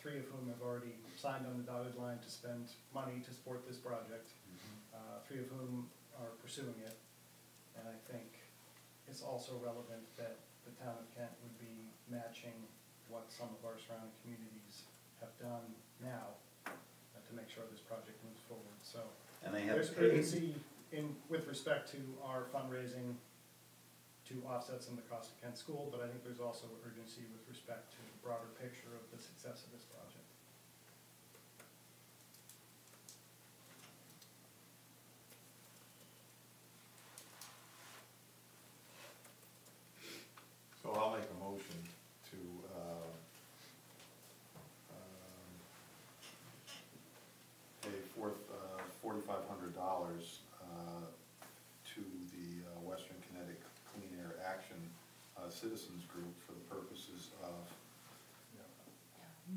3 of whom have already signed on the dotted line to spend money to support this project, 3 of whom are pursuing it. And I think it's also relevant that the town of Kent would be matching what some of our surrounding communities have done now to make sure this project moves forward. So And they have there's paid. urgency with respect to our fundraising to offset some of the cost of Kent School, but I think there's also urgency with respect to the broader picture of the success of this project.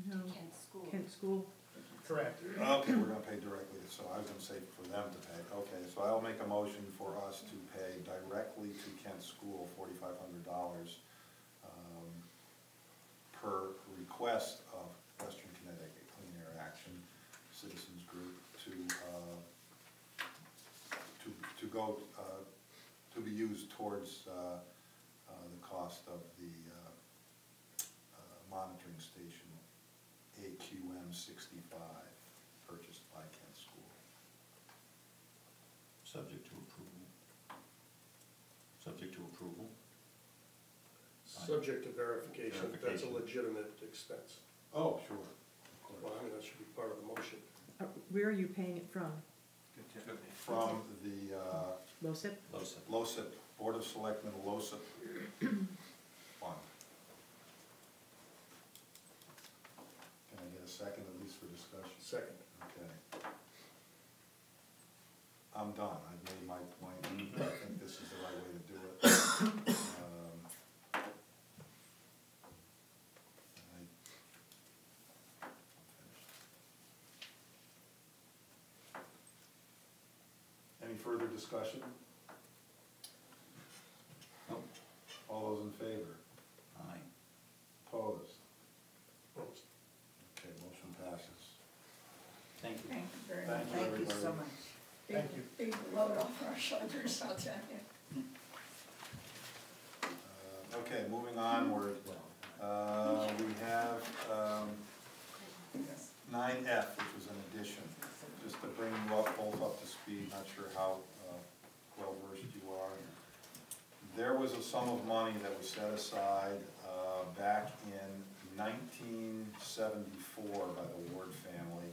No. Kent School. Kent School. Correct. Okay, we're gonna pay directly, so I was gonna say for them to pay. Okay, so I'll make a motion for us to pay directly to Kent School $4,500 per request of Western Connecticut Clean Air Action Citizens Group to go, to be used towards the cost of the monitoring station AQM 65, purchased by Kent School. Subject to approval. Subject to approval. Subject to verification, that that's a legitimate expense. Oh, sure. Well, I mean, that should be part of the motion. Where are you paying it from? From the LoCIP? LoCIP, Board of Selectmen LoCIP fund. Can I get a second at least for discussion? Second. Okay. I'm done, I've made my point, I think this is the right way to do it. Any further discussion? Nope. All those in favor? Aye. Opposed? Okay, motion passes. Thank you. Thank you very much. Thank you, Thank you everybody. so much. Thank you. Big load off our shoulders, I'll tell you. Okay, moving onward, we have 9F, which was an addition. Just to bring you up, both up to speed, not sure how well versed you are. There was a sum of money that was set aside back in 1974 by the Ward family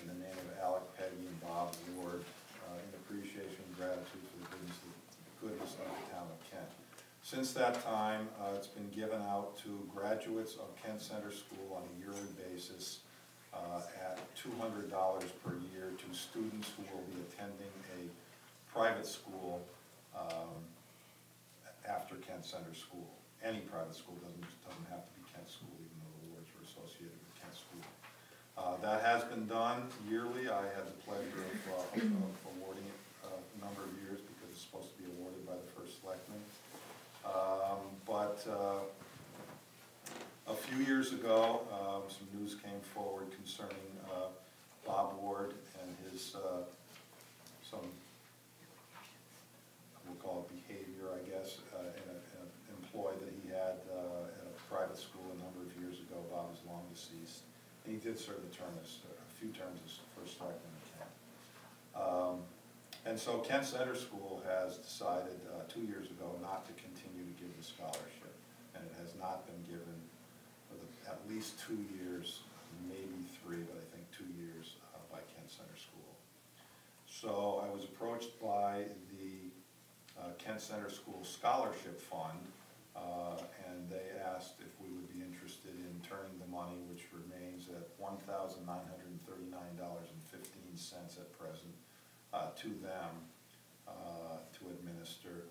in the name of Alec, Peggy, and Bob Ward, in appreciation and gratitude for the goodness of the town of Kent. Since that time, it's been given out to graduates of Kent Center School on a yearly basis at $200 per year to students who will be attending a private school after Kent Center School. Any private school doesn't have to be Kent School, even though the wards were associated with Kent School. That has been done yearly. I had the pleasure of awarding it a number of years because it's supposed to be awarded by the first selectman. But a few years ago, some news came forward concerning Bob Ward and his some, we'll call it behavior, I guess, in an employee that he had at a private school a number of years ago. Bob is long deceased. And he did serve a few terms as first selectman in Kent. And so Kent Center School has decided 2 years ago not to continue to give the scholarship. And it has not been given for at least 2 years, maybe 3, but I think 2 years by Kent Center School. So I was approached by the Kent Center School Scholarship Fund, and they asked if we would be interested in turning the money, which remains at $1,939.15 at present, to them to administer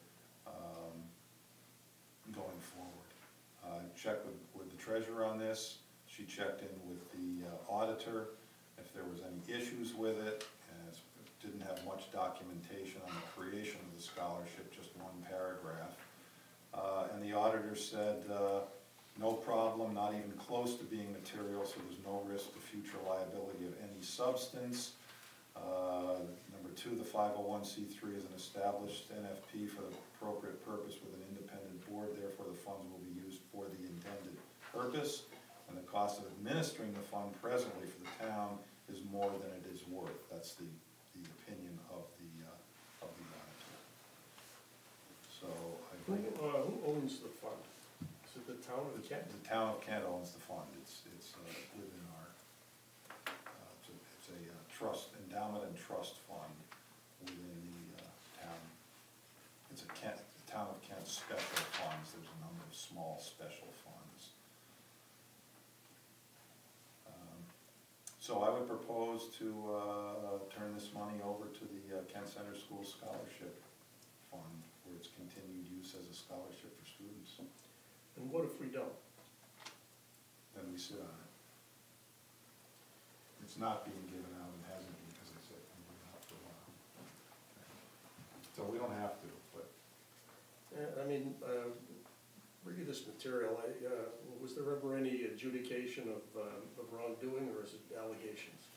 going forward. Checked with the treasurer on this. She checked in with the auditor if there was any issues with it, and it didn't have much documentation on the creation of the scholarship, just one paragraph. And the auditor said, no problem, not even close to being material, so there's no risk to future liability of any substance. Number 2, the 501c3 is an established NFP for the appropriate purpose with an independent board, therefore the funds will be used for the intended purpose, and the cost of administering the fund presently for the town is more than it is worth. That's the opinion of the auditor. So I bring it. Who owns the fund? Is it the town of Kent? The town of Kent owns the fund. It's within our, it's a trust, endowment and trust fund within the town. It's a town of Kent special funds. There's a number of small special funds. So I would propose to turn this money over to the Kent Center School Scholarship Fund for its continued use as a scholarship for students. And what if we don't? Then we sit on it. It's not being given out and hasn't been, as I said, been given out for a while. So we don't have to, but Yeah, I mean, reading this material, was there ever any adjudication of wrongdoing, or is it allegations?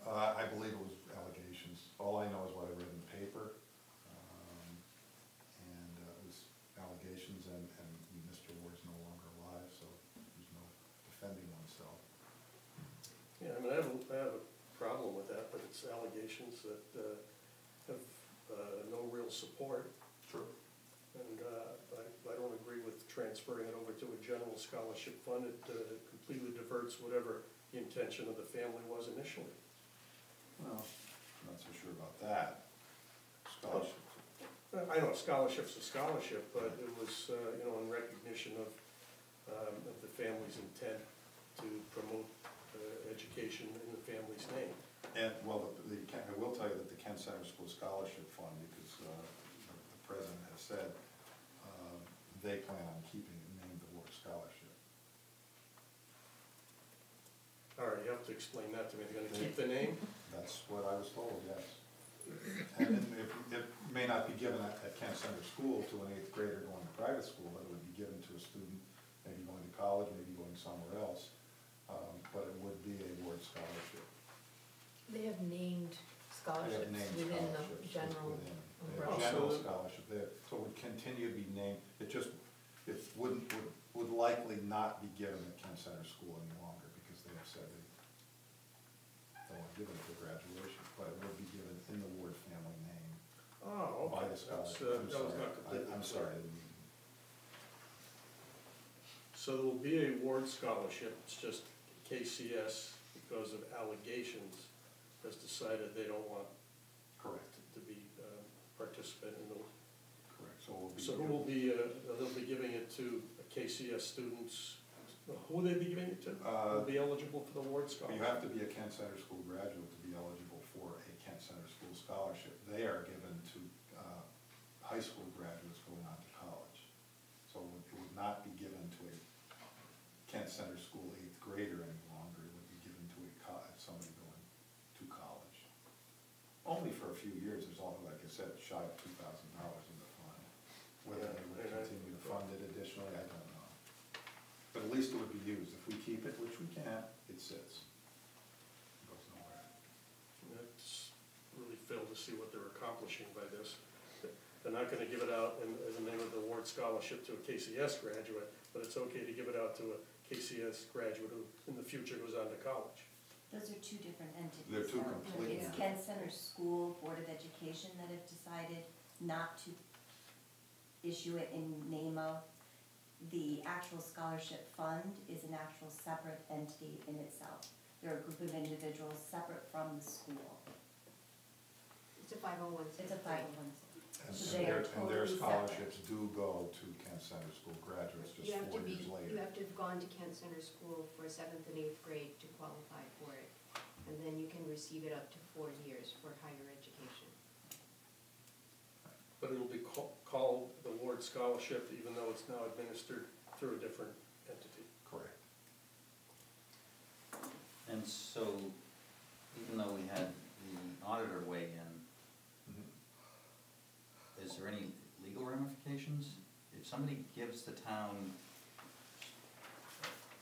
I believe it was allegations. All I know is what I read in the paper. And it was allegations, and Mr. Ward's no longer alive, so there's no defending oneself. Yeah, I mean, I have a problem with that, but it's allegations that have no real support. True. And I don't agree with transferring it over to a general scholarship fund. It completely diverts whatever the intention of the family was initially. Well, I'm not so sure about that. Scholarship. I know scholarship's a scholarship, but it was, in recognition of the family's intent to promote education in the family's name. And, well, I will tell you that the Kent Center School Scholarship Fund, because the president has said, they plan on keeping it named the Ward Scholarship. All right, you have to explain that to me. They're gonna keep the name? That's what I was told, yes. And it may not be given at Kent Center School to an 8th grader going to private school, but it would be given to a student maybe going to college, maybe going somewhere else. But it would be a Ward Scholarship. They have named scholarships They have named within the scholarships general within. They umbrella. have general scholarship there, so it would continue to be named, it would likely not be given at Kent Center School any longer, because they have said they don't want to give it for graduation, but it would be given in the Ward family name. Oh, By okay. the scholarship. That was not completely I'm clear. sorry, I didn't mean. So there will be a Ward Scholarship, it's just KCS, because of allegations, has decided they don't want Correct. to be participant in the. Correct, so So who will be, they'll be giving it to KCS students, who will they be giving it to? Will be eligible for the Ward Scholarship? You have to be a Kent Center School graduate to be eligible for a Kent Center School Scholarship. They are given to high school graduates going on to college. So it would not be given to a Kent Center School 8th grader any longer. It would be given to somebody going to college. Only for a few years. There's only, like I said, shy of $2,000 in the fund. Whether they would continue to fund it additionally, I don't know. But at least it would be used. If we keep it, which we can't, it sits. It goes nowhere. That's really failed to see what they're accomplishing by this. They're not gonna give it out in the name of the Ward Scholarship to a KCS graduate, but it's okay to give it out to a KCS graduate who in the future goes on to college. Those are two different entities. They're two though. completely It's Kent Center School Board of Education that have decided not to issue it in name of. The actual scholarship fund is an actual separate entity in itself. They're a group of individuals separate from the school. It's a 501c. It's a 501c. And So they are their totally scholarships do go to Kent Center School graduates just 4 years later. You have to have gone to Kent Center School for 7th and 8th grade to qualify for it. And then you can receive it up to 4 years for higher education. But it'll be called the Ward Scholarship, even though it's now administered through a different entity. Correct. And so, even though we had the auditor weigh in, is there any legal ramifications? If somebody gives the town,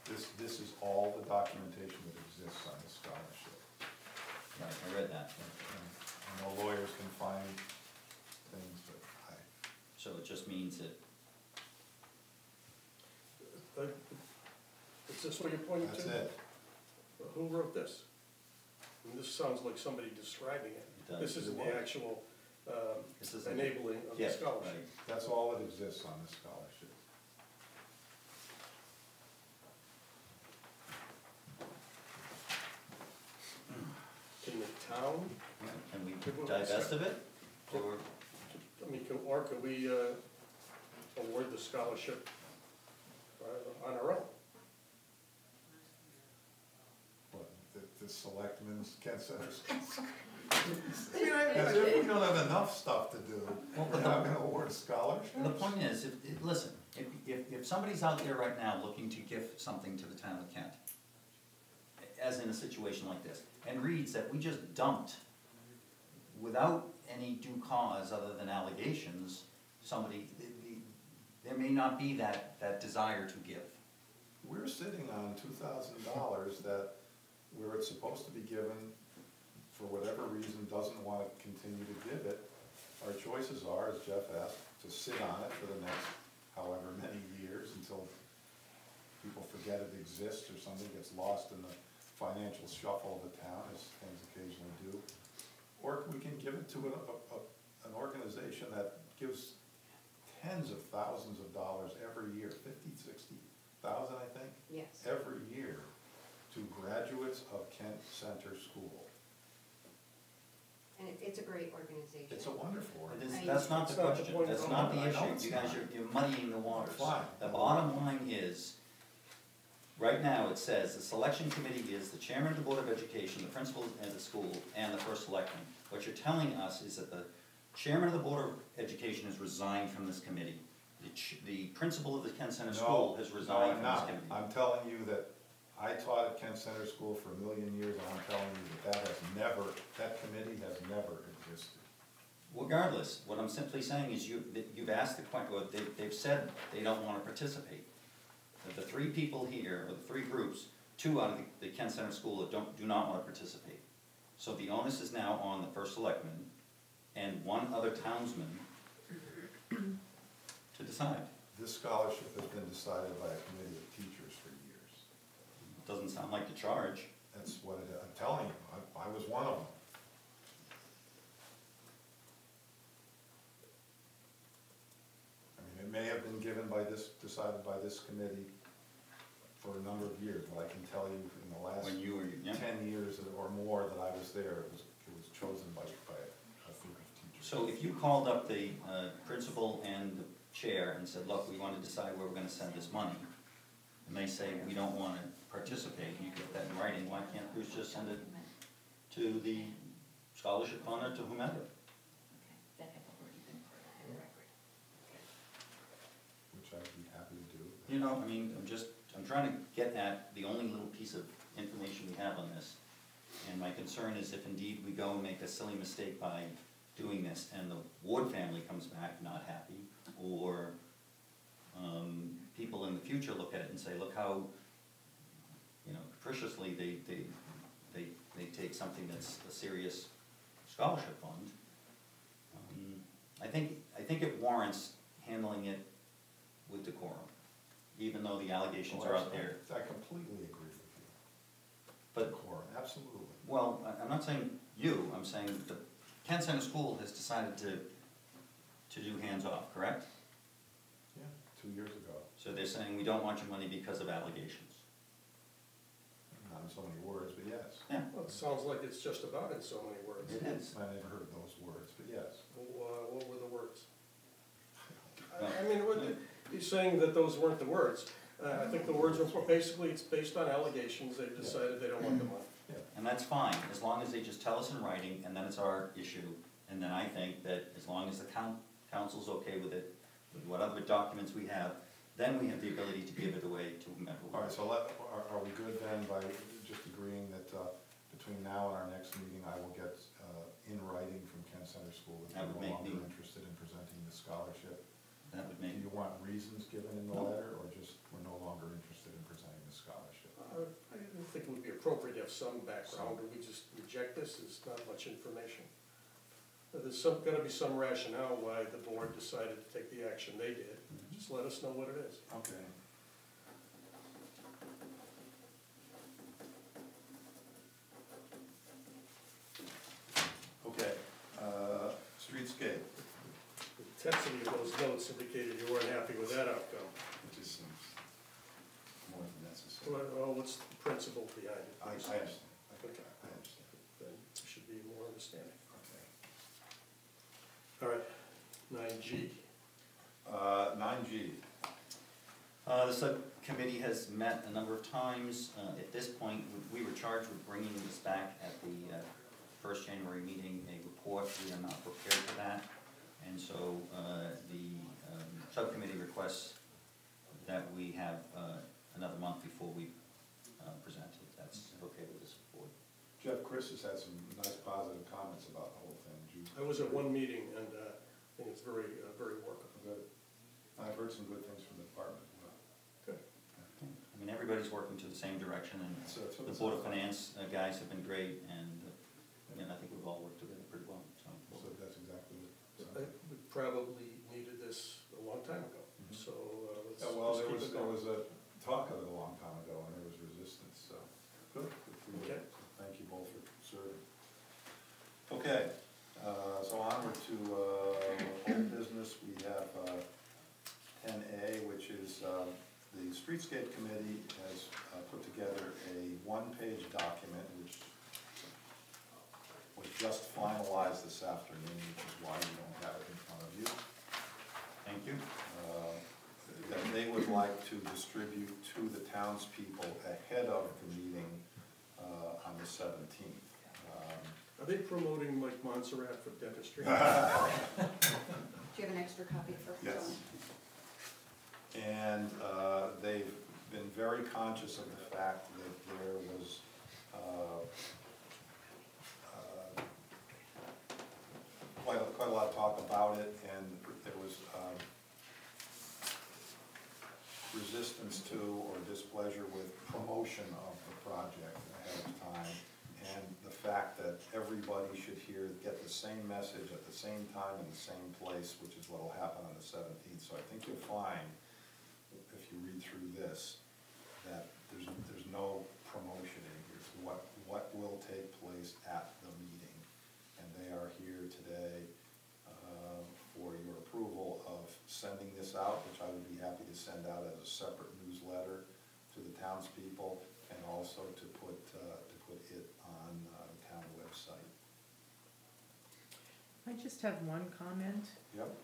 This is all the documentation that exists on this scholarship. right, I read that, And I know lawyers can find things, but so it just means that, Is this what you're pointing to? that's it. Who wrote this? And this sounds like somebody describing it. It does. This isn't the actual this is enabling of the yeah, scholarship. right. That's all that exists on this scholarship. Can the town, Can we divest of it? Or, could we award the scholarship on our own? What, the selectmen's Kent Center School? As if we don't have enough stuff to do. Well, We're but not gonna award scholarships? the point is, listen, if somebody's out there right now looking to give something to the town of Kent, as in a situation like this, and reads that we just dumped, without any due cause other than allegations, somebody, there may not be that desire to give. We're sitting on $2,000 that, where it's supposed to be given, for whatever reason, doesn't want to continue to give it. Our choices are, as Jeff asked, to sit on it for the next however many years until people forget it exists or something gets lost in the financial shuffle of the town, as things occasionally do. Or we can give it to an organization that gives tens of thousands of dollars every year, 50, 60,000, I think? Yes. Every year to graduates of Kent Center School. And it's a great organization. It's a wonderful organization. That's not the It's not the question, point. that's not the I know issue, it's you guys not. you're muddying the waters. Fine. The bottom line is, right now it says, the selection committee is the chairman of the Board of Education, the principal of the school, and the first selectman. What you're telling us is that the chairman of the Board of Education has resigned from this committee. The principal of the Kent Center School has resigned from this committee. I'm telling you that I taught at Kent Center School for 1,000,000 years, and I'm telling you that committee has never existed. Regardless, what I'm simply saying is you've asked the question, or they've said they don't want to participate. Of the three people here, or the three groups, 2 out of the Kent Center School that do not want to participate. So the onus is now on the first selectman and 1 other townsman to decide. This scholarship has been decided by a committee of teachers for years. Doesn't sound like the charge. That's what I'm telling you, I was one of them. I mean, it may have been decided by this committee for a number of years, but I can tell you in the last When you were, 10 years or more that I was there, it was chosen by a group of teachers. So if you called up the principal and the chair and said, look, we want to decide where we're going to send this money, and they say, we don't want to participate, and you get that in writing, why can't Bruce just send it to the scholarship fund or to whomever? Which I'd be happy to do. You know, I mean, I'm trying to get at the only little piece of information we have on this. And my concern is if indeed we go and make a silly mistake by doing this, and the Ward family comes back not happy, or people in the future look at it and say, look how, capriciously they take something that's a serious scholarship fund. I think it warrants handling it with decorum, even though the allegations are out there. I completely agree with you. But, Decorum, absolutely. well, I'm not saying you, I'm saying the Kent Center School has decided to do hands-off, correct? Yeah, 2 years ago. So they're saying we don't want your money because of allegations. Not in so many words, but yes. Yeah. Well, it sounds like it's just about in so many words. It is. I never heard those words, but yes. What were the words? Well, I mean, he's saying that those weren't the words. I think the words were, basically, it's based on allegations, they've decided they don't want the money. And that's fine, as long as they just tell us in writing, and then it's our issue. And then I think that as long as the council's okay with it, with what other documents we have, then we have the ability to give it away to whomever. All right, so are we good then by just agreeing that between now and our next meeting, I will get in writing from Kent Center School that That we're would no make longer me- interested in presenting the scholarship? That would Do make, you want reasons given in the No. letter, or just we're no longer interested in presenting the scholarship? I think it would be appropriate to have some background, or we just reject this, there's not much information. There's gotta be some rationale why the board decided to take the action they did, just let us know what it is. Okay. Okay, streetscape. The intensity of those notes indicated you weren't happy with that outcome. It just seems more than necessary. Well, what's the principle behind it? I understand. Okay. I understand. Then there should be more understanding. Okay. All right, 9G. 9G. the subcommittee has met a number of times. At this point, we were charged with bringing this back at the first January meeting, a report. We are not prepared for that. And so the subcommittee requests that we have another month before we present it. That's okay with the Jeff, Chris has had some nice positive comments about the whole thing. I was at one meeting, and I think it's very, very workable. Good. I've heard some good things from the department. Good. I mean, everybody's working to the same direction, and So the Board of Finance guys have been great, and, I think we've all worked together pretty well, so. So that's exactly it. So. We probably needed this a long time ago, so let's Well, just keep it there going. was a talk of it a long time ago, and there was resistance, so. Good. Good for you. Okay. Thank you both for serving. Okay, so onward to old business. We have 10A, which is the Streetscape Committee has put together a one-page document, which was just finalized this afternoon, which is why you don't have it in front of you. Thank you. That they would like to distribute to the townspeople ahead of the meeting on the 17th. Are they promoting Mike Montserrat for dentistry? Do you have an extra copy for? Yes. And they've been very conscious of the fact that there was quite a lot of talk about it, and there was resistance to or displeasure with promotion of the project ahead of time, and the fact that everybody should get the same message at the same time in the same place, which is what will happen on the 17th. So I think you'll find, if you read through this, that there's no promotion in here. It's what will take place at the meeting, and they are here today for your approval of sending this out, which I would be happy to send out as a separate newsletter to the townspeople, and also to put it on the town website. I just have one comment. Yep.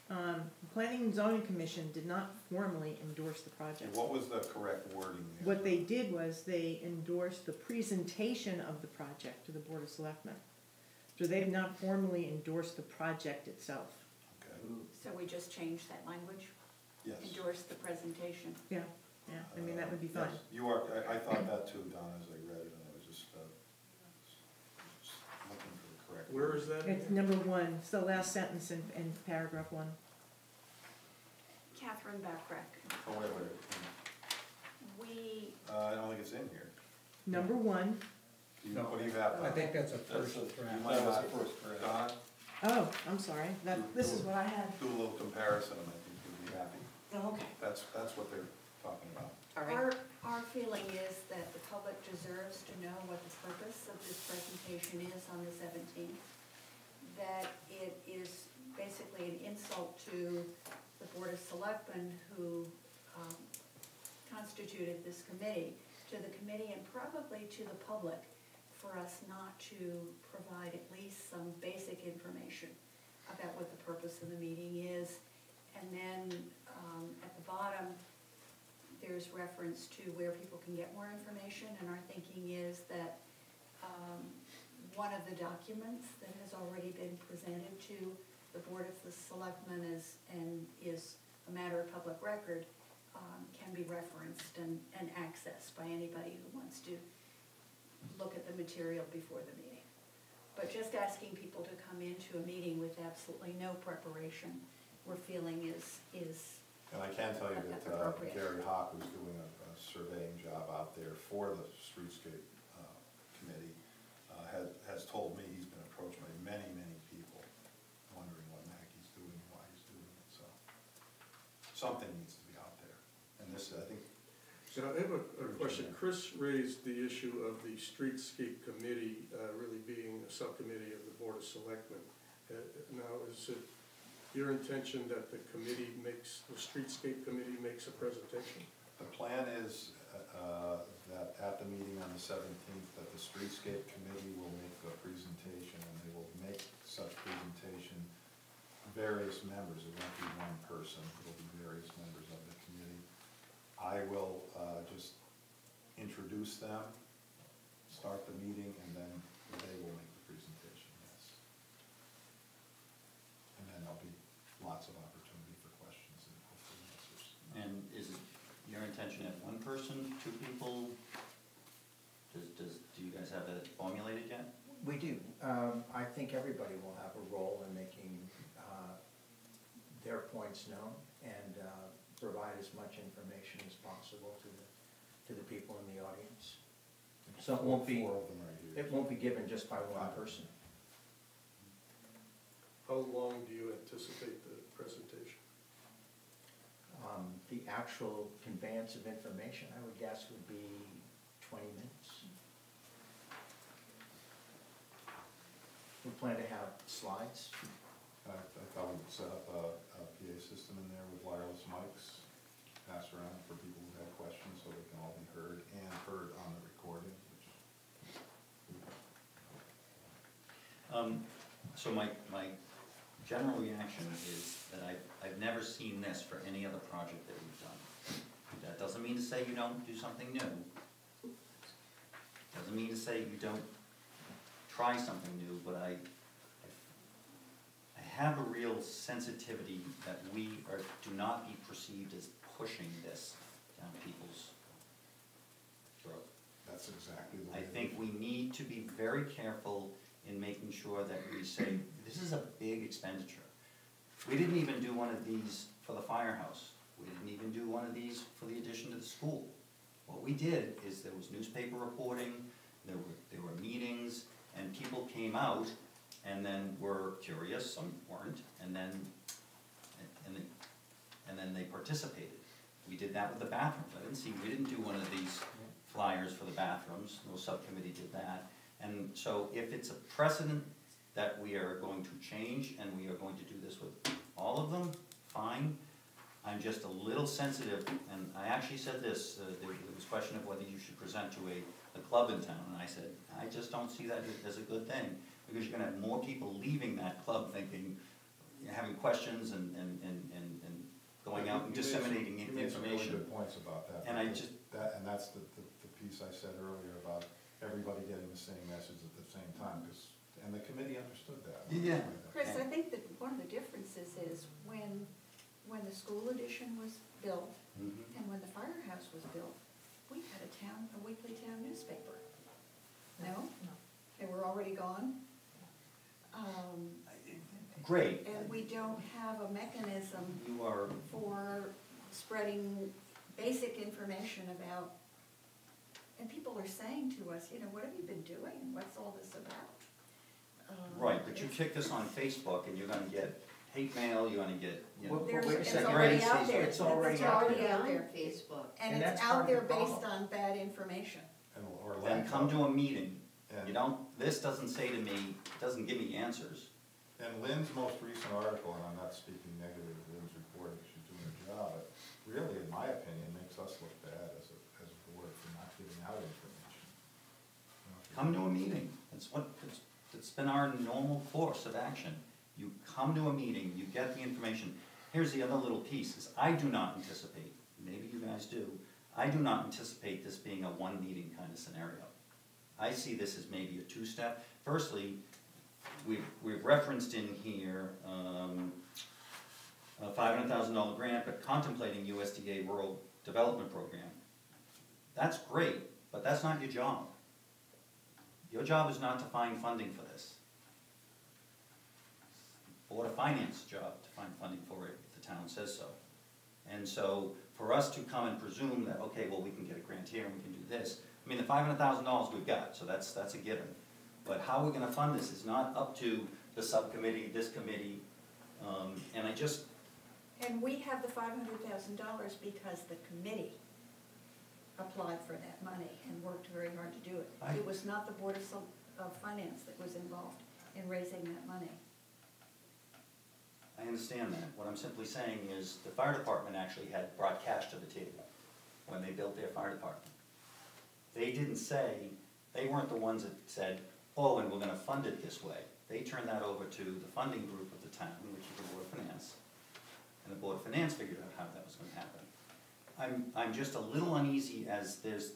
The Planning and Zoning Commission did not formally endorse the project. What was the correct wording there? What they did was they endorsed the presentation of the project to the Board of Selectmen. So they have not formally endorsed the project itself. Okay. So we just changed that language? Yes. Endorse the presentation? Yeah, I mean, that would be fine. Yes, you are, I thought that too, Don, as I read it, and I was just looking for the correct. Where is that? It's number 1, it's the last sentence in paragraph 1. Catherine Backrack, Oh, wait. we, I don't think it's in here. Number 1, What do you have? I think that's a first You draft. might have a first Don, oh, I'm sorry, this is what I had. do a little comparison, and I think you'll be happy. oh, okay. That's what they're talking about. All right. Our feeling is that the public deserves to know what the purpose of this presentation is on the 17th. That it is basically an insult to the Board of Selectmen who constituted this committee, to the committee and probably to the public, for us not to provide at least some basic information about what the purpose of the meeting is. And then at the bottom, there's reference to where people can get more information, and our thinking is that one of the documents that has already been presented to the Board of the Selectmen is a matter of public record, can be referenced and accessed by anybody who wants to look at the material before the meeting. But just asking people to come into a meeting with absolutely no preparation, we're feeling is And I can tell you that appropriate. Gary Hawk, who's doing a surveying job out there for the Streetscape Committee, has told me he's been approached by many people wondering what Mackey's doing, why he's doing it, so something needs to be out there. And this, I think. So I have a question. Chris raised the issue of the Streetscape Committee really being a subcommittee of the Board of Selectmen. Now, is it your intention that the Streetscape Committee makes a presentation? The plan is that at the meeting on the 17th, that the Streetscape Committee will make the presentation, and they will make such presentation various members. It won't be one person, it will be various members of the committee. I will just introduce them, start the meeting, and then they will make the presentation, yes. And then there'll be lots of opportunity for questions and hopefully answers. And is it your intention to have one person, two people? Do you guys have have it formulated yet? We do. I think everybody will have a role in making their points known and provide as much information as possible to the people in the audience. So it won't be, Four of them right here. it won't be given just by one person. How long do you anticipate the presentation? The actual conveyance of information, I would guess, would be 20 minutes. We plan to have slides. I thought we'd set up a PA system in there with wireless mics, pass around for people who have questions so they can all be heard and heard on the recording, which. So my general reaction is that I've never seen this for any other project that we've done. That doesn't mean to say you don't do something new. Doesn't mean to say you don't try something new, but I have a real sensitivity that we do not be perceived as pushing this down people's throat. That's exactly the way. I think we need to be very careful in making sure that we say, this is a big expenditure. We didn't even do one of these for the firehouse. We didn't even do one of these for the addition to the school. What we did is there was newspaper reporting, there were meetings, and people came out and then were curious, some weren't, and then they participated. We did that with the bathrooms. We didn't do one of these flyers for the bathrooms. No subcommittee did that. And so if it's a precedent that we are going to change and we are going to do this with all of them, fine. I'm just a little sensitive, and I actually said this, there was a question of whether you should present to a club in town, and I said, I just don't see that as a good thing, because you're gonna have more people leaving that club thinking, having questions and going out and disseminating information. You made some really good points about that. And I just. And that's the piece I said earlier about everybody getting the same message at the same time, and the committee understood that. Yeah. Chris, I think that one of the differences is when the school edition was built and when the firehouse was built, we had a weekly town newspaper. No? They were already gone? Great. And we don't have a mechanism You are. for spreading basic information about, and people are saying to us, what have you been doing? What's all this about? Right, but you kick this on Facebook and you're gonna get hate mail, you're gonna get, It's already out there. It's already out there. out there. Facebook. And that's it's part out of there the problem. based on bad information. Or then lack come of. to a meeting. And- This doesn't say to me, doesn't give me answers. And Lynn's most recent article, and I'm not speaking negative of Lynn's report, she's doing her job, but really, in my opinion, makes us look bad as a board for not giving out information. Come to a meeting. It's been our normal course of action. You come to a meeting, you get the information. Here's the other little piece, is I do not anticipate, maybe you guys do, I do not anticipate this being a one meeting kind of scenario. I see this as maybe a two-step. Firstly, we've referenced in here a $500,000 grant, but contemplating USDA Rural Development Program. That's great, but that's not your job. Your job is not to find funding for this. Board of Finance job to find funding for it if the town says so. And so for us to come and presume that, okay, well, we can get a grant here and we can do this. I mean, the $500,000 we've got, so that's a given. But how we're gonna fund this is not up to the subcommittee, this committee, and I just. And we have the $500,000 because the committee applied for that money and worked very hard to do it. It was not the Board of Finance that was involved in raising that money. I understand that. What I'm simply saying is the fire department actually had brought cash to the table when they built their fire department. They didn't say, they weren't the ones that said, oh, and we're gonna fund it this way. They turned that over to the funding group of the town, which is the Board of Finance. And the Board of Finance figured out how that was gonna happen. I'm just a little uneasy as this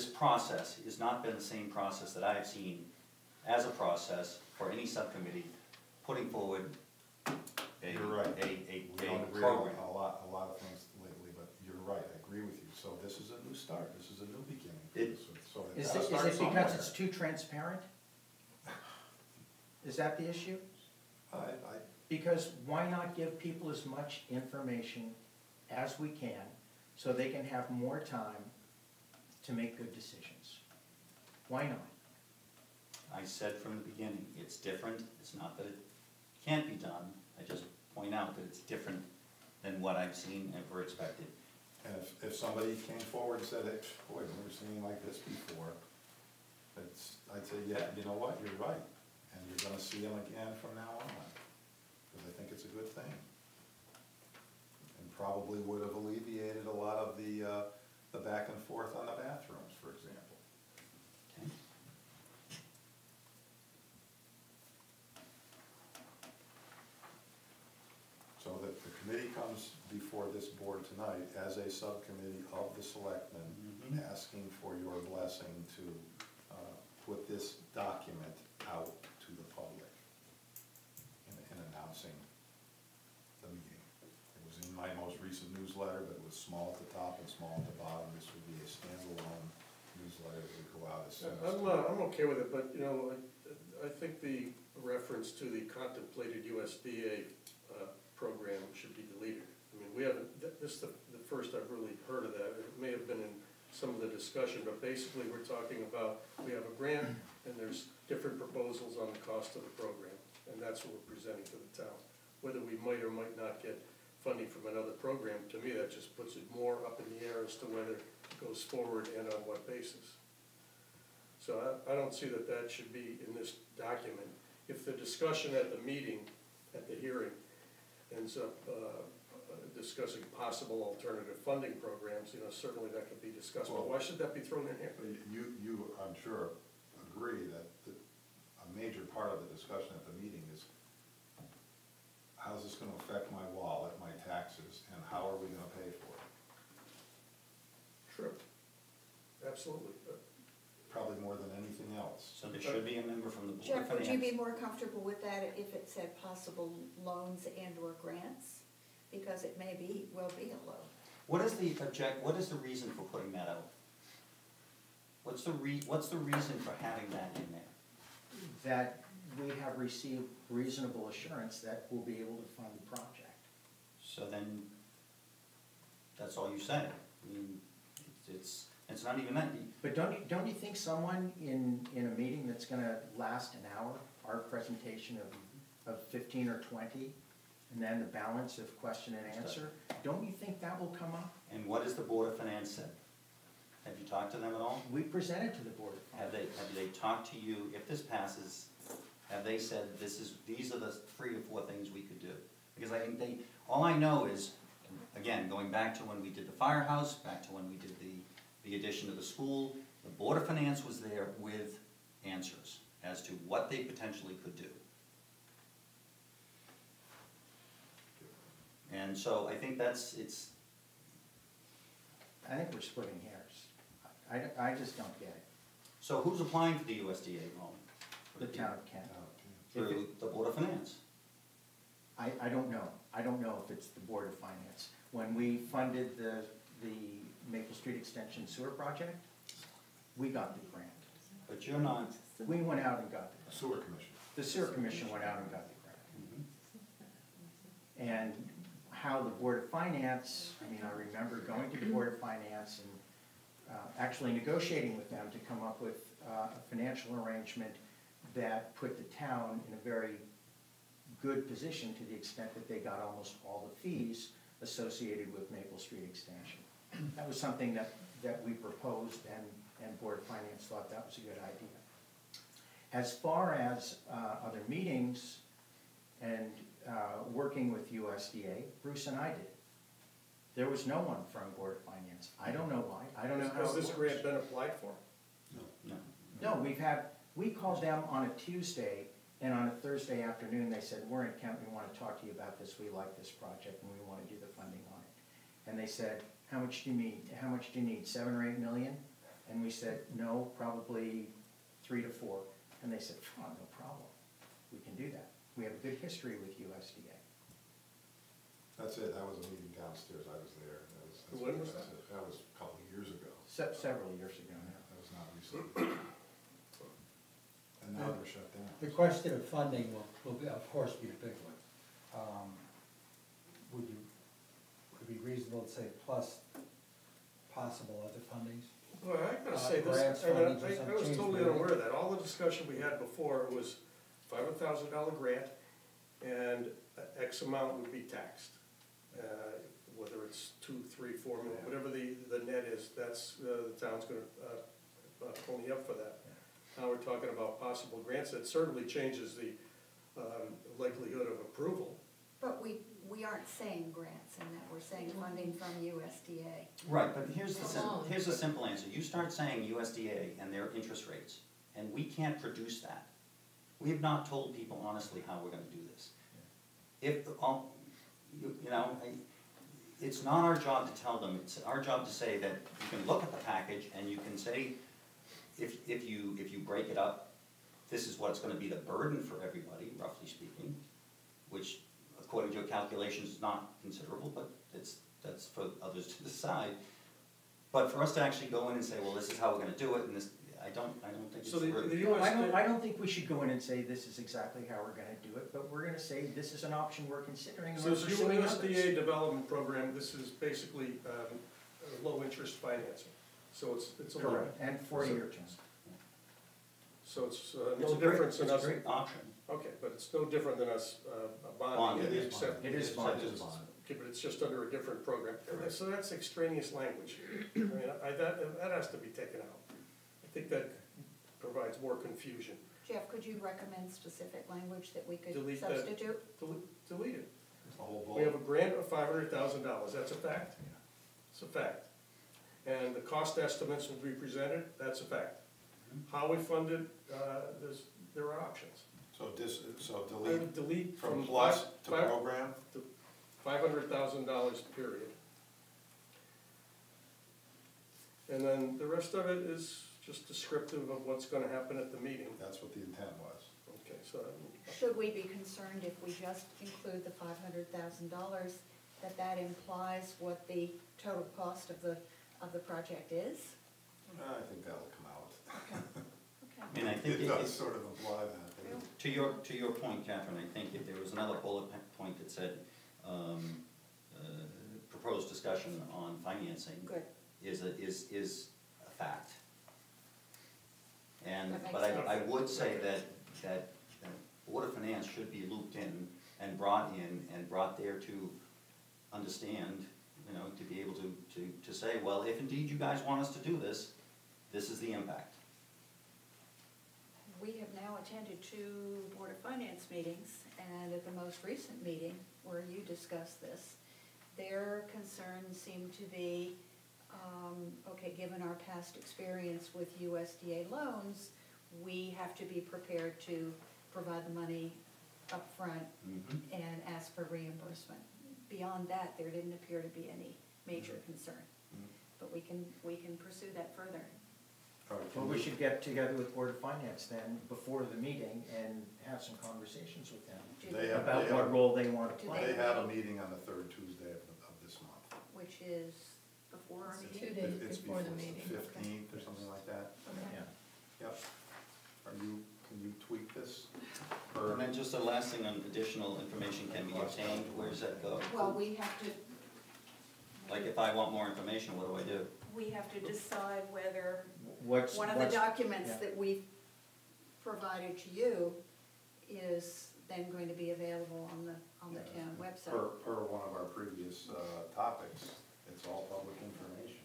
process has not been the same process that I've seen as a process for any subcommittee putting forward You're right. a We don't agree program. on a lot of things lately, but you're right, I agree with you. So this is a new start, this is a new beginning. So Is gotta it start because somewhere. it's too transparent? Is that the issue? Because why not give people as much information as we can, so they can have more time to make good decisions? Why not? I said from the beginning, it's different, it's not that it can't be done, I just point out that it's different than what I've seen and ever expected. And if somebody came forward and said, hey, boy, I've never seen anything like this before, I'd say, yeah, you know what, you're right. And you're gonna see them again from now on, because I think it's a good thing. And probably would have alleviated a lot of the back and forth on the bathrooms, for example. Okay. So that the committee comes before this board tonight as a subcommittee of the selectmen, asking for your blessing to put this document out to the public in announcing the meeting. It was in my most recent newsletter, but it was small at the top and small at the bottom. This would be a standalone newsletter that would go out as soon as. I'm okay with it, but, you know, I think the reference to the contemplated USDA program should be deleted. I mean, we haven't, this is the first I've really heard of that. It may have been in some of the discussion, but basically we're talking about, we have a grant and there's different proposals on the cost of the program, and that's what we're presenting to the town. Whether we might or might not get funding from another program, to me, that just puts it more up in the air as to whether it goes forward and on what basis. So I don't see that that should be in this document. If the discussion at the meeting, at the hearing, ends up discussing possible alternative funding programs, you know, certainly that could be discussed, but why should that be thrown in here? You, I'm sure, agree that a major part of the discussion at the meeting is how's this gonna affect my wallet, my taxes, and how are we gonna pay for it? True, absolutely. Probably more than anything else. So there should be a member from the Board of Jeff, would you Finance. be more comfortable with that if it said possible loans and or grants? Because it may be, will be a loan. What is the reason for putting that out? What's the reason for having that in there? That we have received reasonable assurance that we'll be able to fund the project. So then, that's all you say. I mean, it's not even that deep. But don't you think someone in a meeting that's gonna last an hour, our presentation of 15 or 20, and then the balance of question and answer, don't you think that will come up? And what has the Board of Finance said? Have you talked to them at all? We presented to the Board of Finance. Have they talked to you, if this passes, have they said these are the 3 or 4 things we could do? Because I think all I know is, again, going back to when we did the firehouse, back to when we did the addition of the school, the Board of Finance was there with answers as to what they potentially could do. And so I think I think we're splitting hairs. I just don't get it. So who's applying for the USDA loan? The town of Kent. Through the Board of Finance? I don't know. I don't know if it's the Board of Finance. When we funded the Maple Street Extension Sewer Project, we got the grant. But you're not. We went out and got the grant. Sewer Commission. The Sewer Commission went out and got the grant. And how the Board of Finance, I mean, I remember going to the Board of Finance and actually negotiating with them to come up with a financial arrangement that put the town in a very good position to the extent that they got almost all the fees associated with Maple Street Extension. That was something that we proposed, and Board of Finance thought that was a good idea. As far as other meetings and working with USDA, Bruce and I did. There was no one from Board of Finance. I don't know why. I don't know how it works. Has this grant been applied for? No. No, we called them on a Tuesday, and on a Thursday afternoon, they said, we're in Kent, we want to talk to you about this, we like this project, and we want to do the funding on it. And they said, how much do you need? How much do you need, 7 or 8 million? And we said, no, probably 3 to 4. And they said, oh, no problem, we can do that. We have a good history with USDA. That's it, that was a meeting downstairs, I was there. When was that? That was a couple of years ago. Several years ago now. That was not recent. And now they're shut down. The question of funding will be, of course, be a big one. Would it be reasonable to say plus possible other fundings? Well, I gotta say, grants, this, funding, or I some was change totally maybe. unaware of that. All the discussion we had before was $500,000 grant and X amount would be taxed. Whether it's 2, 3, 4 million, whatever the net is, that's, the town's gonna pony up for that. Now we're talking about possible grants. That certainly changes the likelihood of approval. But we aren't saying grants in that, we're saying funding from USDA. Right, but here's the simple answer. You start saying USDA and their interest rates, and we can't produce that. We have not told people honestly how we're gonna do this. If, you know, it's not our job to tell them, it's our job to say that you can look at the package and you can say, if you break it up, this is what's gonna be the burden for everybody, roughly speaking, which according to your calculations is not considerable, but that's for others to decide. But for us to actually go in and say, well, this is how we're gonna do it, and this, I don't think it's So the No, I don't think we should go in and say this is exactly how we're gonna do it, but we're gonna say this is an option we're considering and So we're this pursuing others. USDA development program, this is basically low interest financing. So it's a loan. Correct, and 4-year terms. So it's no difference in us. It's a great option. Okay, but it's no different than us bonding. Bonding. it, It is except- It is bonded. bonded. It is bonded. Okay, but it's just under a different program. So that's extraneous language. I mean, that has to be taken out. I think that provides more confusion. Jeff, could you recommend specific language that we could Delete that. substitute? Delete it. The whole We have a bullet. grant of $500,000, that's a fact. It's a fact. And the cost estimates will be presented, that's a fact. How we fund it, there are options. So I delete would delete from from plus to program? $500,000 period. And then the rest of it is just descriptive of what's gonna happen at the meeting. That's what the intent was. Okay, so, Should we be concerned if we just include the $500,000, that implies what the total cost of the project is? I think that'll come out. I mean, I think It does sort of imply that. to your point, Catherine, I think if there was another bullet point that said, proposed discussion on financing Good. is a fact. And, That makes but sense. I would say that Board of Finance should be looped in and brought there to understand, you know, to be able to say, well, if indeed you guys want us to do this, this is the impact. We have now attended 2 Board of Finance meetings, and at the most recent meeting where you discussed this, their concerns seem to be, okay, given our past experience with USDA loans, we have to be prepared to provide the money upfront and ask for reimbursement. Beyond that, there didn't appear to be any major concern. But we can pursue that further. Well, we should get together with Board of Finance then, before the meeting, and have some conversations with them about what role they want to play. They have a meeting on the 3rd Tuesday of this month. Which is before our meeting? 2 days It's before the the meeting. 15th or something like that. Okay. Yeah. Yep. Can you tweak this? And then just the last thing on additional information can be obtained, where does that go? Well, we have to, Like if I want more information, what do I do? we have to decide whether What's one of the documents yeah. that we've provided to you is then going to be available on the town website. Per one of our previous topics, it's all public information.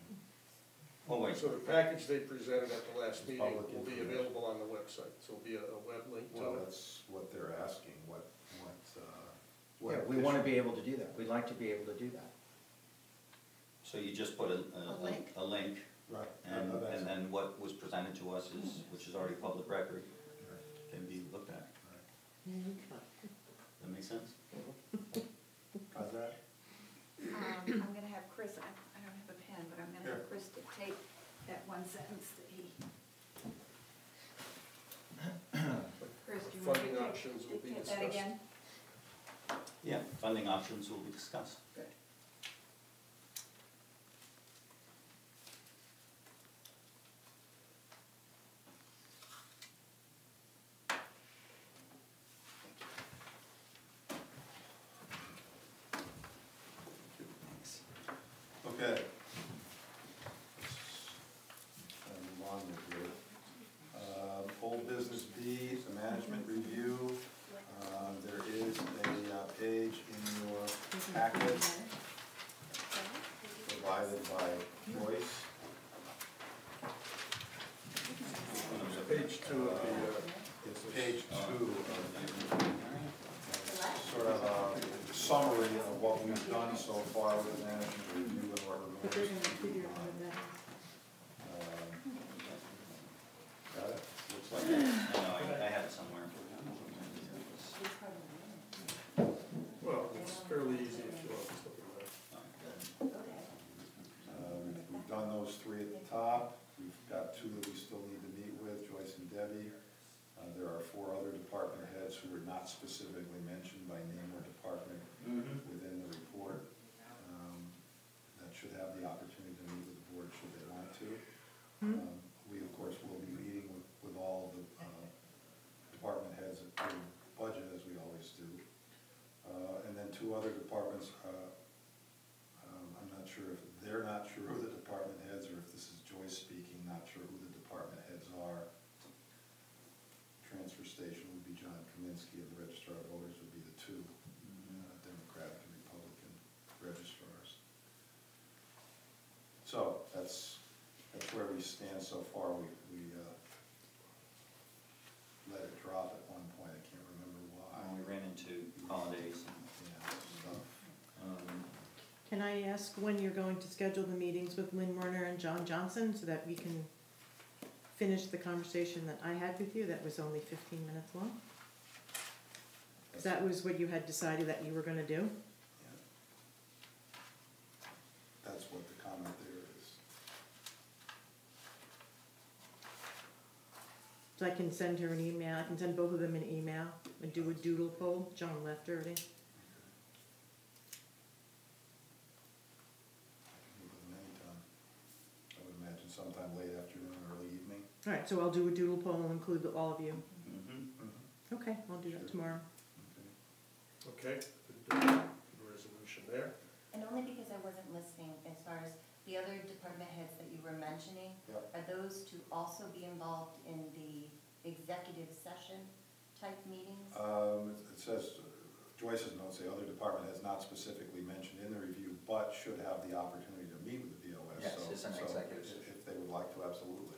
Oh, wait, so the package they presented at the last meeting public will be information. available on the website. So it'll be a web link to Well, it. that's what they're asking, what. Yeah, we want to be able to do that. We'd like to be able to do that. so you just put link. a link, Right. and then what was presented to us is, which is already public record, can be looked at. That make sense? How's that? I'm gonna have Chris, I don't have a pen, but I'm gonna have Chris dictate that one sentence that he. Chris, do you want Funding to options will be dictate that discussed. again? Yeah, funding options will be discussed. Good. Okay. Let's move on here. Old business B, the management review. There is a page in your packet provided by Joyce. Page 2 of It's page 2 of sort of a summary of what we've done so far with the management review and what But we're they're going gonna to figure do. out that. Got it? Looks like No, it. I have it somewhere. well, it's fairly easy if you want to look at that. We've done those 3 at the top. We've got 2 that we still need to meet with, Joyce and Debbie. There are 4 other department heads who are not specifically mentioned by name or department within the report. That should have the opportunity to meet with the board should they want to. We, of course, will be meeting with all of the department heads at the budget, as we always do. And then 2 other departments, I'm not sure if they're not sure who the department heads, or if this is Joyce speaking, not sure who the department heads are. Transfer station would be John Kaminsky, and the registrar of voters would be the 2 Democratic and Republican registrars. So that's where we stand so far. We let it drop at one point. I can't remember why. We ran into holidays and stuff. Can I ask when you're going to schedule the meetings with Lynn Werner and John Johnson so that we can finish the conversation that I had with you that was only 15 minutes long? Because that was what you had decided that you were going to do? Yeah. That's what the comment there is. So I can send her an email, I can send both of them an email and do a doodle poll. John left already. I would imagine sometime late afternoon, early evening. All right, so I'll do a doodle poll and include all of you. Okay, I'll do that Sure. tomorrow. Okay, good resolution there. And only because I wasn't listening, as far as the other department heads that you were mentioning, Yep. are those to also be involved in the executive session type meetings? It says, Joyce's notes say other department has not specifically mentioned in the review, but should have the opportunity to meet with the BOS. Yes, So- it's an so executive if- session. If they would like to, absolutely.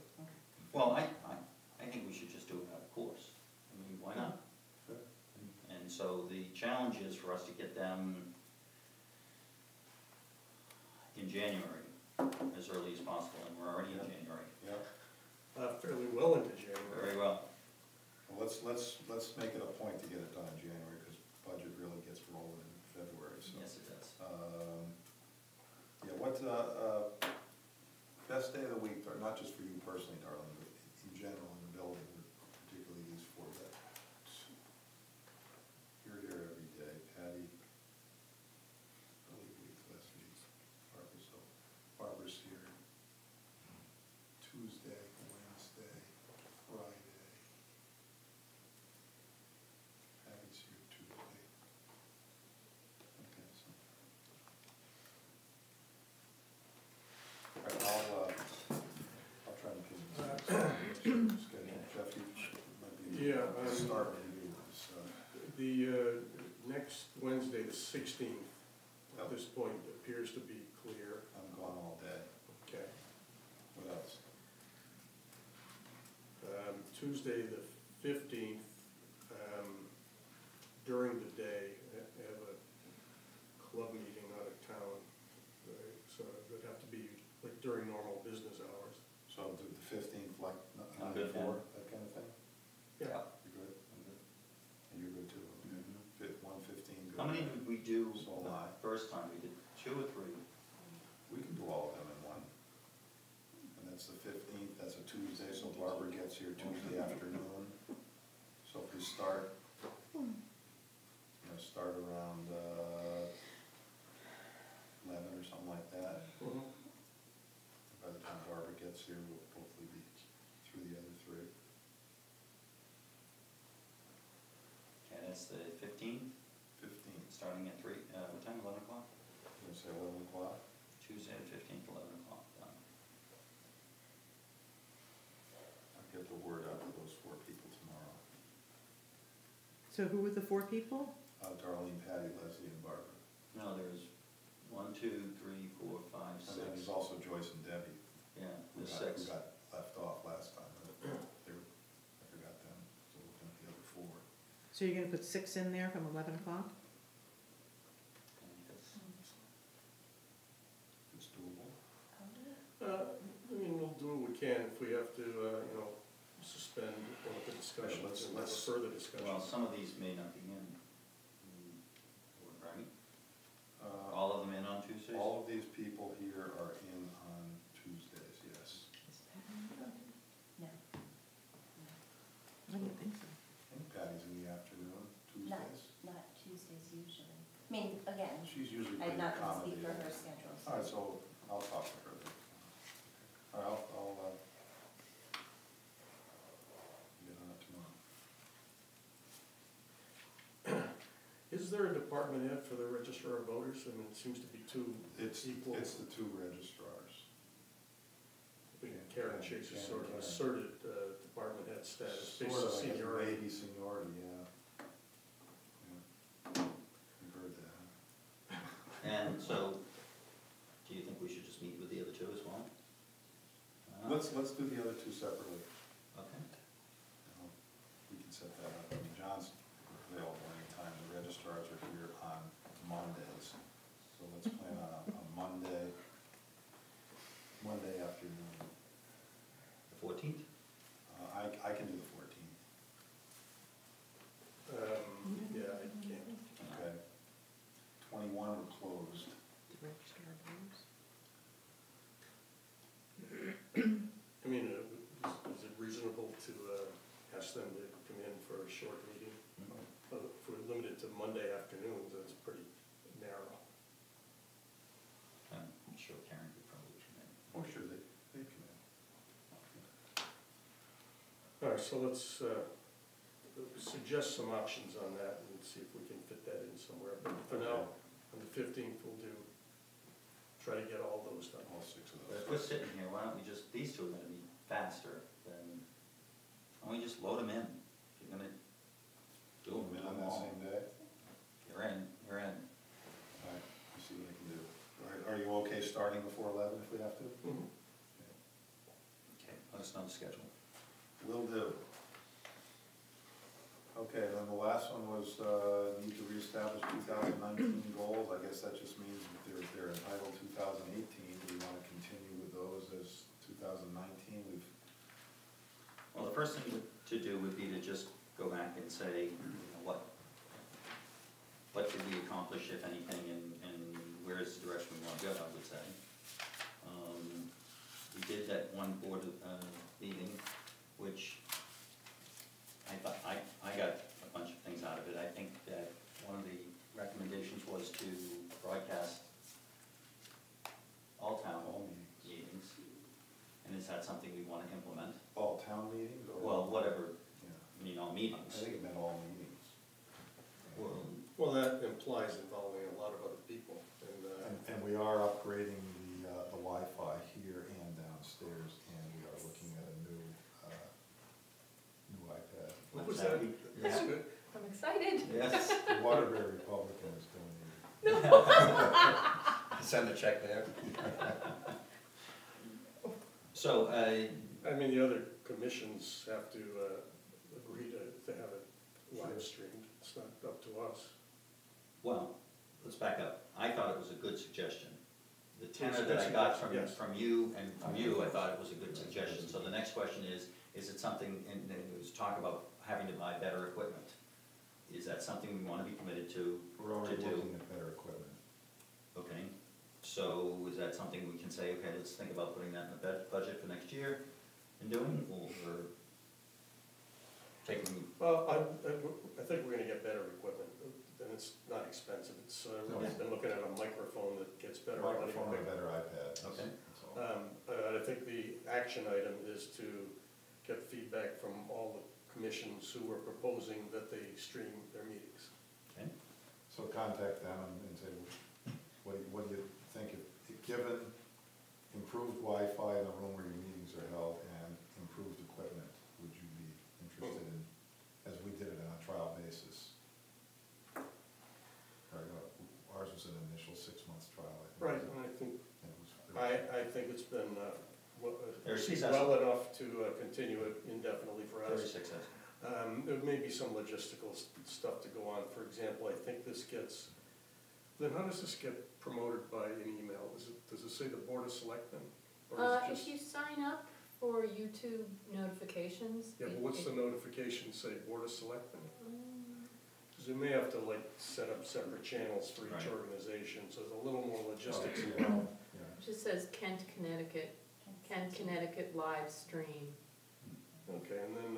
well, I think we should just do it out of course. I mean, why not? Sure. And so the challenge is for us to get them in January, as early as possible, and we're already in January. Yeah, Fairly well into January. Very well. well, let's make it a point to get it done in January, because budget really gets rolling in February, so. Yes, it does. Yeah, what, best day of the week, or not just for you personally, darling, but in general in the building, particularly these 4 veterans. You're here every day, Patty, early week, last week, Barbara's here. Tuesday, Wednesday, Friday. Patty's here Tuesday. Okay, so. All right, I'll try and pin this schedule. Jeff, you might be. Yeah, Start review this, The next Wednesday, the 16th, at this point, appears to be clear. I'm gone all day. Okay. What else? Tuesday, the 15th, during the day, I have a club meeting out of town. So it would have to be like during normal business hours. So do the 15th, like, I'm good, 9 to 4, man. that kind of thing? Yeah. You good? I'm good. And you're good too? Okay. 1:15, good. How many did we do So the high. first time? We did 2 or 3? We can do all of them in one. And that's the 15th, that's a Tuesday, so Barbara gets here Tuesday afternoon. So if we start, start around 11 or something like that. By the time Barbara gets here, we'll hopefully be through the other 3. Okay, that's the 15th, 15th, starting at 3, what time, 11 o'clock? I'm gonna say 11 o'clock. Tuesday the 15th, 11 o'clock, done. I'll get the word out to those 4 people tomorrow. So who were the 4 people? Darlene, Patty, Leslie, and Barbara. No, there's 1, 2, 3, 4, 5, 6. And then there's also Joyce and Debbie, Yeah, who there's got, 6. who got left off last time. I forgot them, so looking at the other 4. So you're gonna put 6 in there from 11 o'clock? I think that's, It's doable. I mean, we'll do what we can if we have to, suspend one of the discussions and have a further discussion. well, some of these may not be in, right? All of them in on Tuesdays? All of these people here are in on Tuesdays, yes. No, I didn't think so. I think Patty's in the afternoon, not, Tuesdays. not Tuesdays usually. I mean, again, She's usually I'm pretty not gonna speak for accommodating. her schedule, so. All right, so I'll talk to her then. All right, I'll get on it tomorrow. Is there a department head for the registrar of voters? I mean, it seems to be 2 It's equal. the 2 registrars. I think Karen Chase has sort of asserted department head status based Sort on of, I guess, seniority. maybe seniority, yeah. You've heard that, huh? And so, do you think we should just meet with the other 2 as well? Let's do the other 2 separately. Okay. We can set that up. I mean, John's available anytime. The registrars are here on Mondays. So let's plan on a Monday afternoon. The 14th? I can do the 14th. Yeah, I can't. Okay. 21 are closed. The registrar of voters? I mean, is it reasonable to ask them to come in for a short meeting? If we're limited to Monday afternoons, that's pretty narrow. I'm sure Karen could probably come in. Oh, sure, they come in. All right, so let's suggest some options on that and see if we can fit that in somewhere. But for now, on the 15th, try to get all those done. All 6 of But those. if we're sitting here, why don't we just, these 2 are gonna be faster than, why don't we just load them in? If you're gonna do them, In on that same day? You're in. All right, we'll see what I can do. All right, are you okay starting before 11 if we have to? Mhm. Okay, let us know the schedule. Will do. Okay, then the last one was, need to reestablish 2019 goals. I guess that just means that they're entitled 2018. Do we want to continue with those as 2019? Well, the first thing to do would be to just go back and say, what did we accomplish, if anything, and where is the direction we want to go, I would say. We did that one board meeting, which I got a bunch of things out of it. I think that one of the recommendations was to broadcast all town meetings. And is that something we want to implement? All town meetings? Or Well, whatever, Yeah. all I meetings. think it meant all meetings. Well, that implies involving a lot of other people, and And we are upgrading the Wi-Fi here and downstairs, and we are looking at a new iPad. what was that? That's good. I'm excited. Yes. The Waterbury Republican is donating. Send a check there. So, I mean, the other commissions have to agree to have it live streamed. It's not up to us. well, let's back up. I thought it was a good suggestion. The It's a tenor good that I got suggestion, yes. from you and from you, I thought it was a good suggestion. So the next question is it something, and there was talk about having to buy better equipment. Is that something we want to be committed to? We're already To do. looking at better equipment. Okay, so is that something we can say, okay, let's think about putting that in the budget for next year and doing, or taking? Well, I think we're gonna get better equipment, and it's not expensive. It's, we've been looking at a microphone that gets better. Microphone and a better iPad. Okay. That's all. I think the action item is to get feedback from all the commissions who are proposing that they stream their meetings. Okay. So contact them and say, what do you think, given improved Wi-Fi in the room where your meetings are held and improved equipment, would you be interested in, as we did it on a trial basis? Ours was an initial 6 months trial, I think. Right, and I think, And it was, I think it's been, Very well successful. enough to continue it indefinitely for us. Very successful. There may be some logistical stuff to go on. For example, I think this gets, then how does this get promoted by an email? Does it say the Board of Selectmen? Or is it If just, you sign up for YouTube notifications. yeah, but what's the notification say, Board of Selectmen? Because we may have to like set up separate channels for each Right. organization, so there's a little more logistics Oh, involved. yeah. It just says Kent, Connecticut, Kent, Connecticut live stream. Okay, and then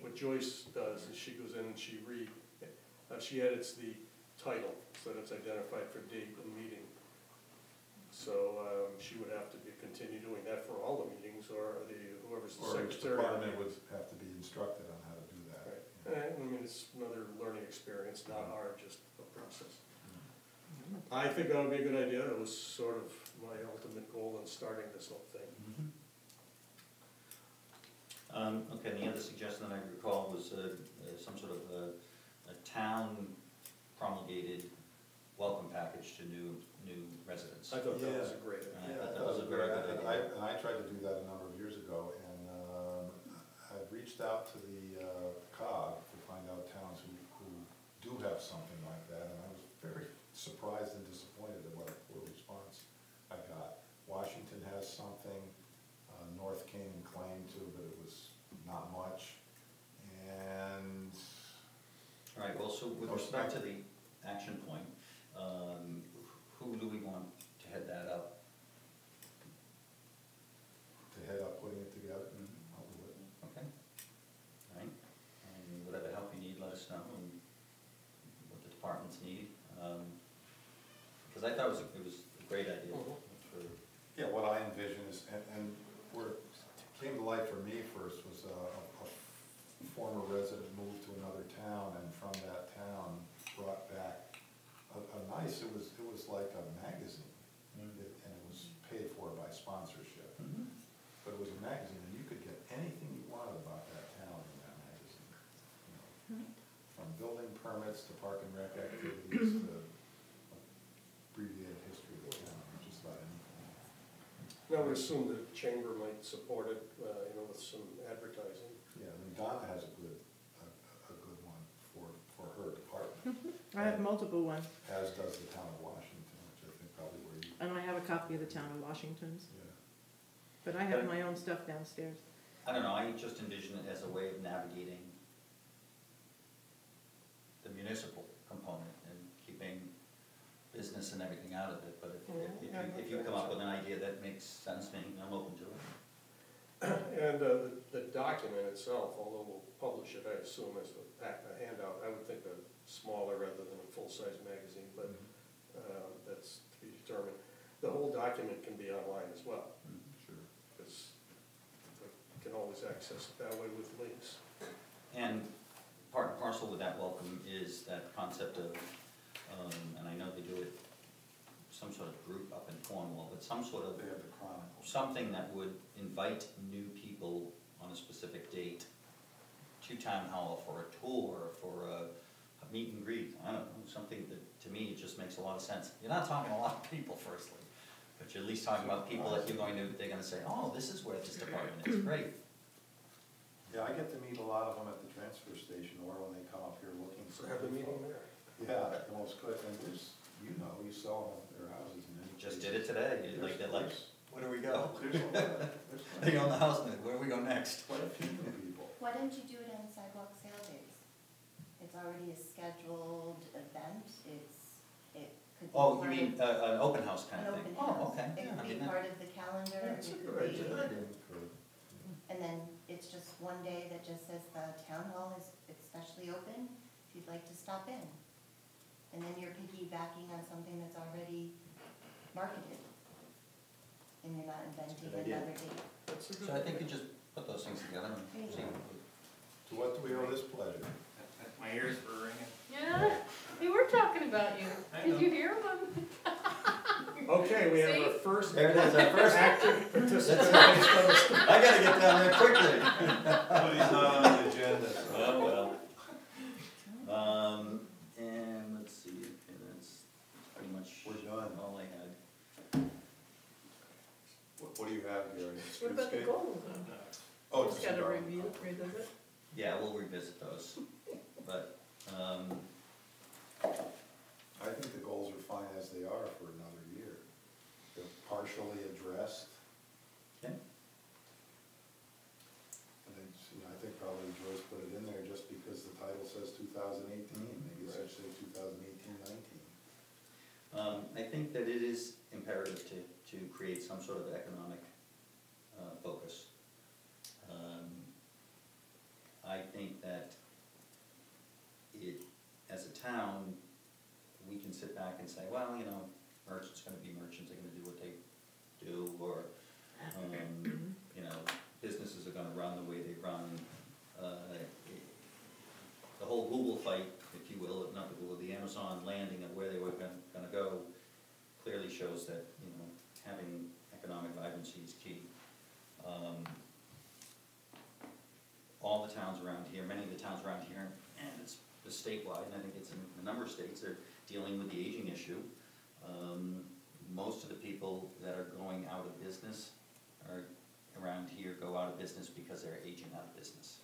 what Joyce does is she goes in and she edits the title, so that it's identified for date and meeting. So she would have to continue doing that for all the meetings, or whoever's the Or each secretary. department would have to be instructed on how to do that. Right. Yeah. I mean, it's another learning experience, not hard, just a process. I think that would be a good idea. It was sort of my ultimate goal in starting this whole thing. Okay, and the other suggestion that I recall was some sort of a town promulgated welcome package to new residents. I thought that was a great idea. I Yeah, thought that was a very good and idea. I tried to do that a number of years ago, and I've reached out to the COG to find out towns who do have something like that, and I was very surprised and disappointed at what a poor response I got. Washington has something, North Canaan claimed to, but it was not much, and... All right, well, so with respect to the action point, who do we want to head that up? To head up putting it together, I'll do it. Okay. All right, and whatever help you need, let us know, and what the departments need. Because I thought it was a great idea for, Yeah, what I envision is, and where it came to light for me first was a former resident moved to another town, and from that town brought back a nice, it was like a magazine, and it was paid for by sponsorship. But it was a magazine, and you could get anything you wanted about that town in that magazine. You know, from building permits to park and rec activities to abbreviated history of the town, just about anything. I would assume the chamber might support it, with some advertising. Yeah, I mean, Donna has a good one for her department, I have multiple ones, as does the town of Washington, which I think probably where you, and I have a copy of the town of Washington's, yeah. but I have my own stuff downstairs. I don't know, I just envision it as a way of navigating the municipal component and keeping business and everything out of it, but if you come up with an idea that makes sense to me, I'm open to it. And the document itself, although we'll publish it, I assume, as a handout, I would think a smaller rather than a full-size magazine, but that's to be determined. The whole document can be online as well, Sure. because you can always access it that way with links. And part and parcel with that welcome is that concept of, and I know they do it, some sort of group up in Cornwall, but some sort of, They have the Chronicle. something that would invite new people on a specific date to town hall for a tour, for a meet and greet, I don't know, something that, to me, it just makes a lot of sense. You're not talking to a lot of people, firstly, but you're at least talking about people that they're gonna say, oh, this is where this department is, great. Yeah, I get to meet a lot of them at the transfer station, or when they come up here looking for. Have the meeting there. Yeah, the most good, and there's, you sell them at their houses and then. Just did it today, they're like, where do we go? There's a lot, there's They own the house, where do we go next? quite a few new people. Why don't you do it on sidewalk sale days? It's already a scheduled event, it could be. Oh, you part mean, of- an open house kind An of thing? open house. Oh, okay. It Yeah, I could be mean, that- part of the calendar, That's a it good could be, idea. and then it's just one day that just says the town hall is especially open, if you'd like to stop in. And then you're piggybacking on something that's already marketed. And you're not inventing good idea. another date. That's a good So I think idea. you just put those things together and see. To what do we owe this pleasure? My ears were ringing. Yeah, we were talking about you. I Did know. you hear them? Okay, we have our first There it is, our first. active participant. I gotta get down there quickly. But he's not on the agenda, so. Oh, well. And let's see, okay, that's pretty much We're done. all I had. What do you have here? What about the Streetscape? goals? Oh, Just it's gotta regard. revisit. Yeah, we'll revisit those, but, I think the goals are fine as they are for another year. They're partially addressed. okay. And it's, you know, I think probably Joyce put it in there just because the title says 2018, maybe it should say 2018-19. I think that it is imperative to create some sort of economic focus. I think that as a town, we can sit back and say, well, you know, merchants gonna be merchants, they're gonna do what they do, or, you know, businesses are gonna run the way they run. The whole Google fight, if you will, not the Google, the Amazon landing and where they were gonna go, clearly shows that, you know, having economic vibrancy is key. All the towns around here, many of the towns around here, and it's statewide, and I think it's in a number of states, they're dealing with the aging issue. Most of the people that are going out of business are around here go out of business because they're aging out of business.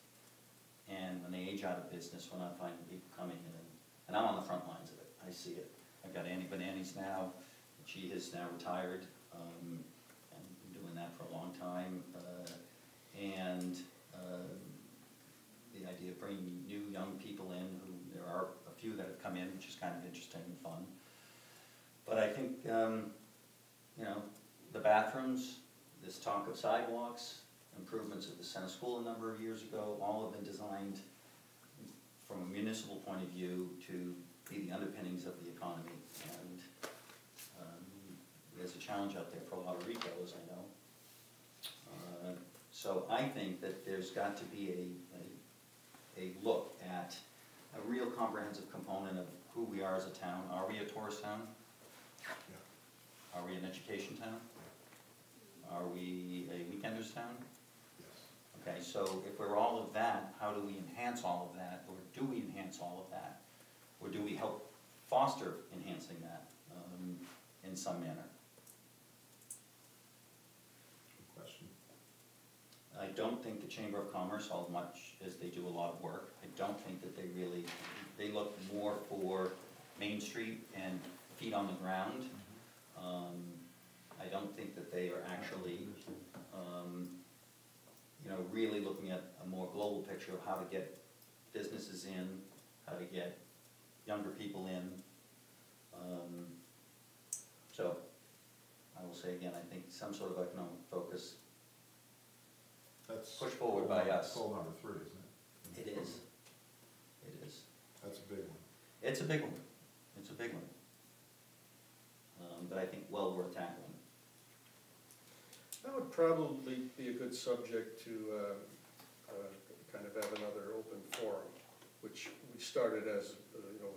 And when they age out of business, we're not finding people coming in, and I'm on the front lines of it, I see it. I've got Annie Bananis now, she is now retired, and been doing that for a long time, the idea of bringing new young people in, who there are a few that have come in, which is kind of interesting and fun. But I think, you know, the bathrooms, this talk of sidewalks, improvements at the center school a number of years ago, all have been designed from a municipal point of view to be the underpinnings of the economy. And there's a challenge out there for a lot of retailers, I know. So I think that there's got to be a look at a real comprehensive component of who we are as a town. Are we a tourist town? Yeah. Are we an education town? Are we a weekenders town? Yes. Okay, so if we're all of that, how do we enhance all of that, or do we enhance all of that? Or do we help foster enhancing that in some manner? Good question. I don't think the Chamber of Commerce, as much as they do a lot of work, I don't think that they really, they look more for Main Street and feet on the ground. I don't think that they are actually, you know, really looking at a more global picture of how to get businesses in, how to get younger people in. So, I will say again, I think some sort of economic focus That's pushed forward by us. goal number 3, isn't it? It is. It is. That's a big one. It's a big one. It's a big one. But I think well worth tackling. That would probably be a good subject to kind of have another open forum, which we started as, you know,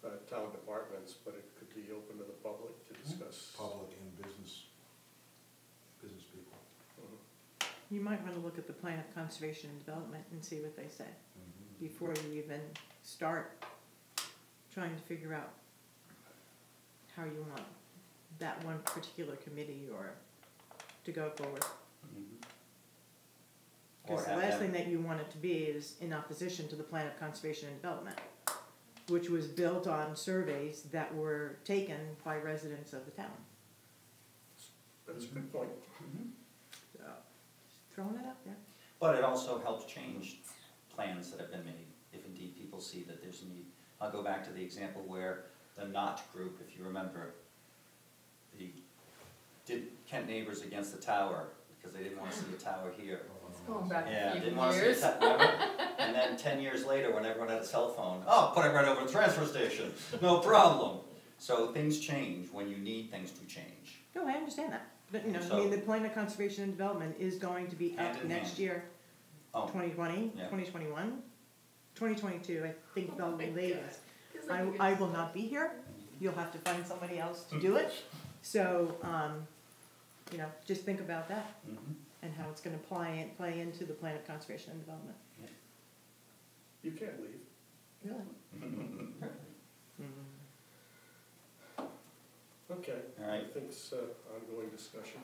with town departments, but it could be open to the public to discuss. Public and business people. You might want to look at the plan of conservation and development and see what they say before you even start trying to figure out how you want that one particular committee or to go forward. Because the last thing that you want it to be is in opposition to the plan of conservation and development, which was built on surveys that were taken by residents of the town. That's a good point. So, just throwing it out there. But it also helps change plans that have been made, if indeed people see that there's a need. I'll go back to the example where the Knott group, if you remember, did Kent Neighbors against the tower, because they didn't want to see a tower here. It's going back Yeah, a few didn't want to see years. a tower. And then 10 years later, when everyone had a cell phone, oh, put it right over the transfer station, no problem. So things change when you need things to change. No, I understand that. But, you know, I So- mean, the plan of conservation and development is going to be Hand up in next hand. year, Oh, 2020, Yeah. 2021, 2022, I think the Oh my latest. God. I will not be here. You'll have to find somebody else to do it. So, you know, just think about that Mhm. and how it's gonna play into the plan of conservation and development. You can't leave. Really? Okay. All right. I think it's ongoing discussion.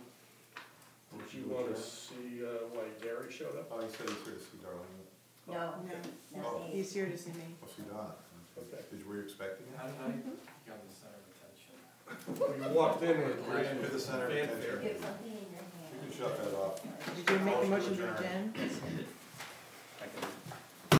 Did Motion you to want to adjourn. see why Gary showed up? Oh, he said he's here to see Darlene. No, Oh. no, He's here to see me. Oh, she not? Okay. Did were you expecting it? How did I become the center of attention? You walked in with You're the center of fanfare. attention. you have something in your You hand. can shut that off. Did you make the motion to adjourn?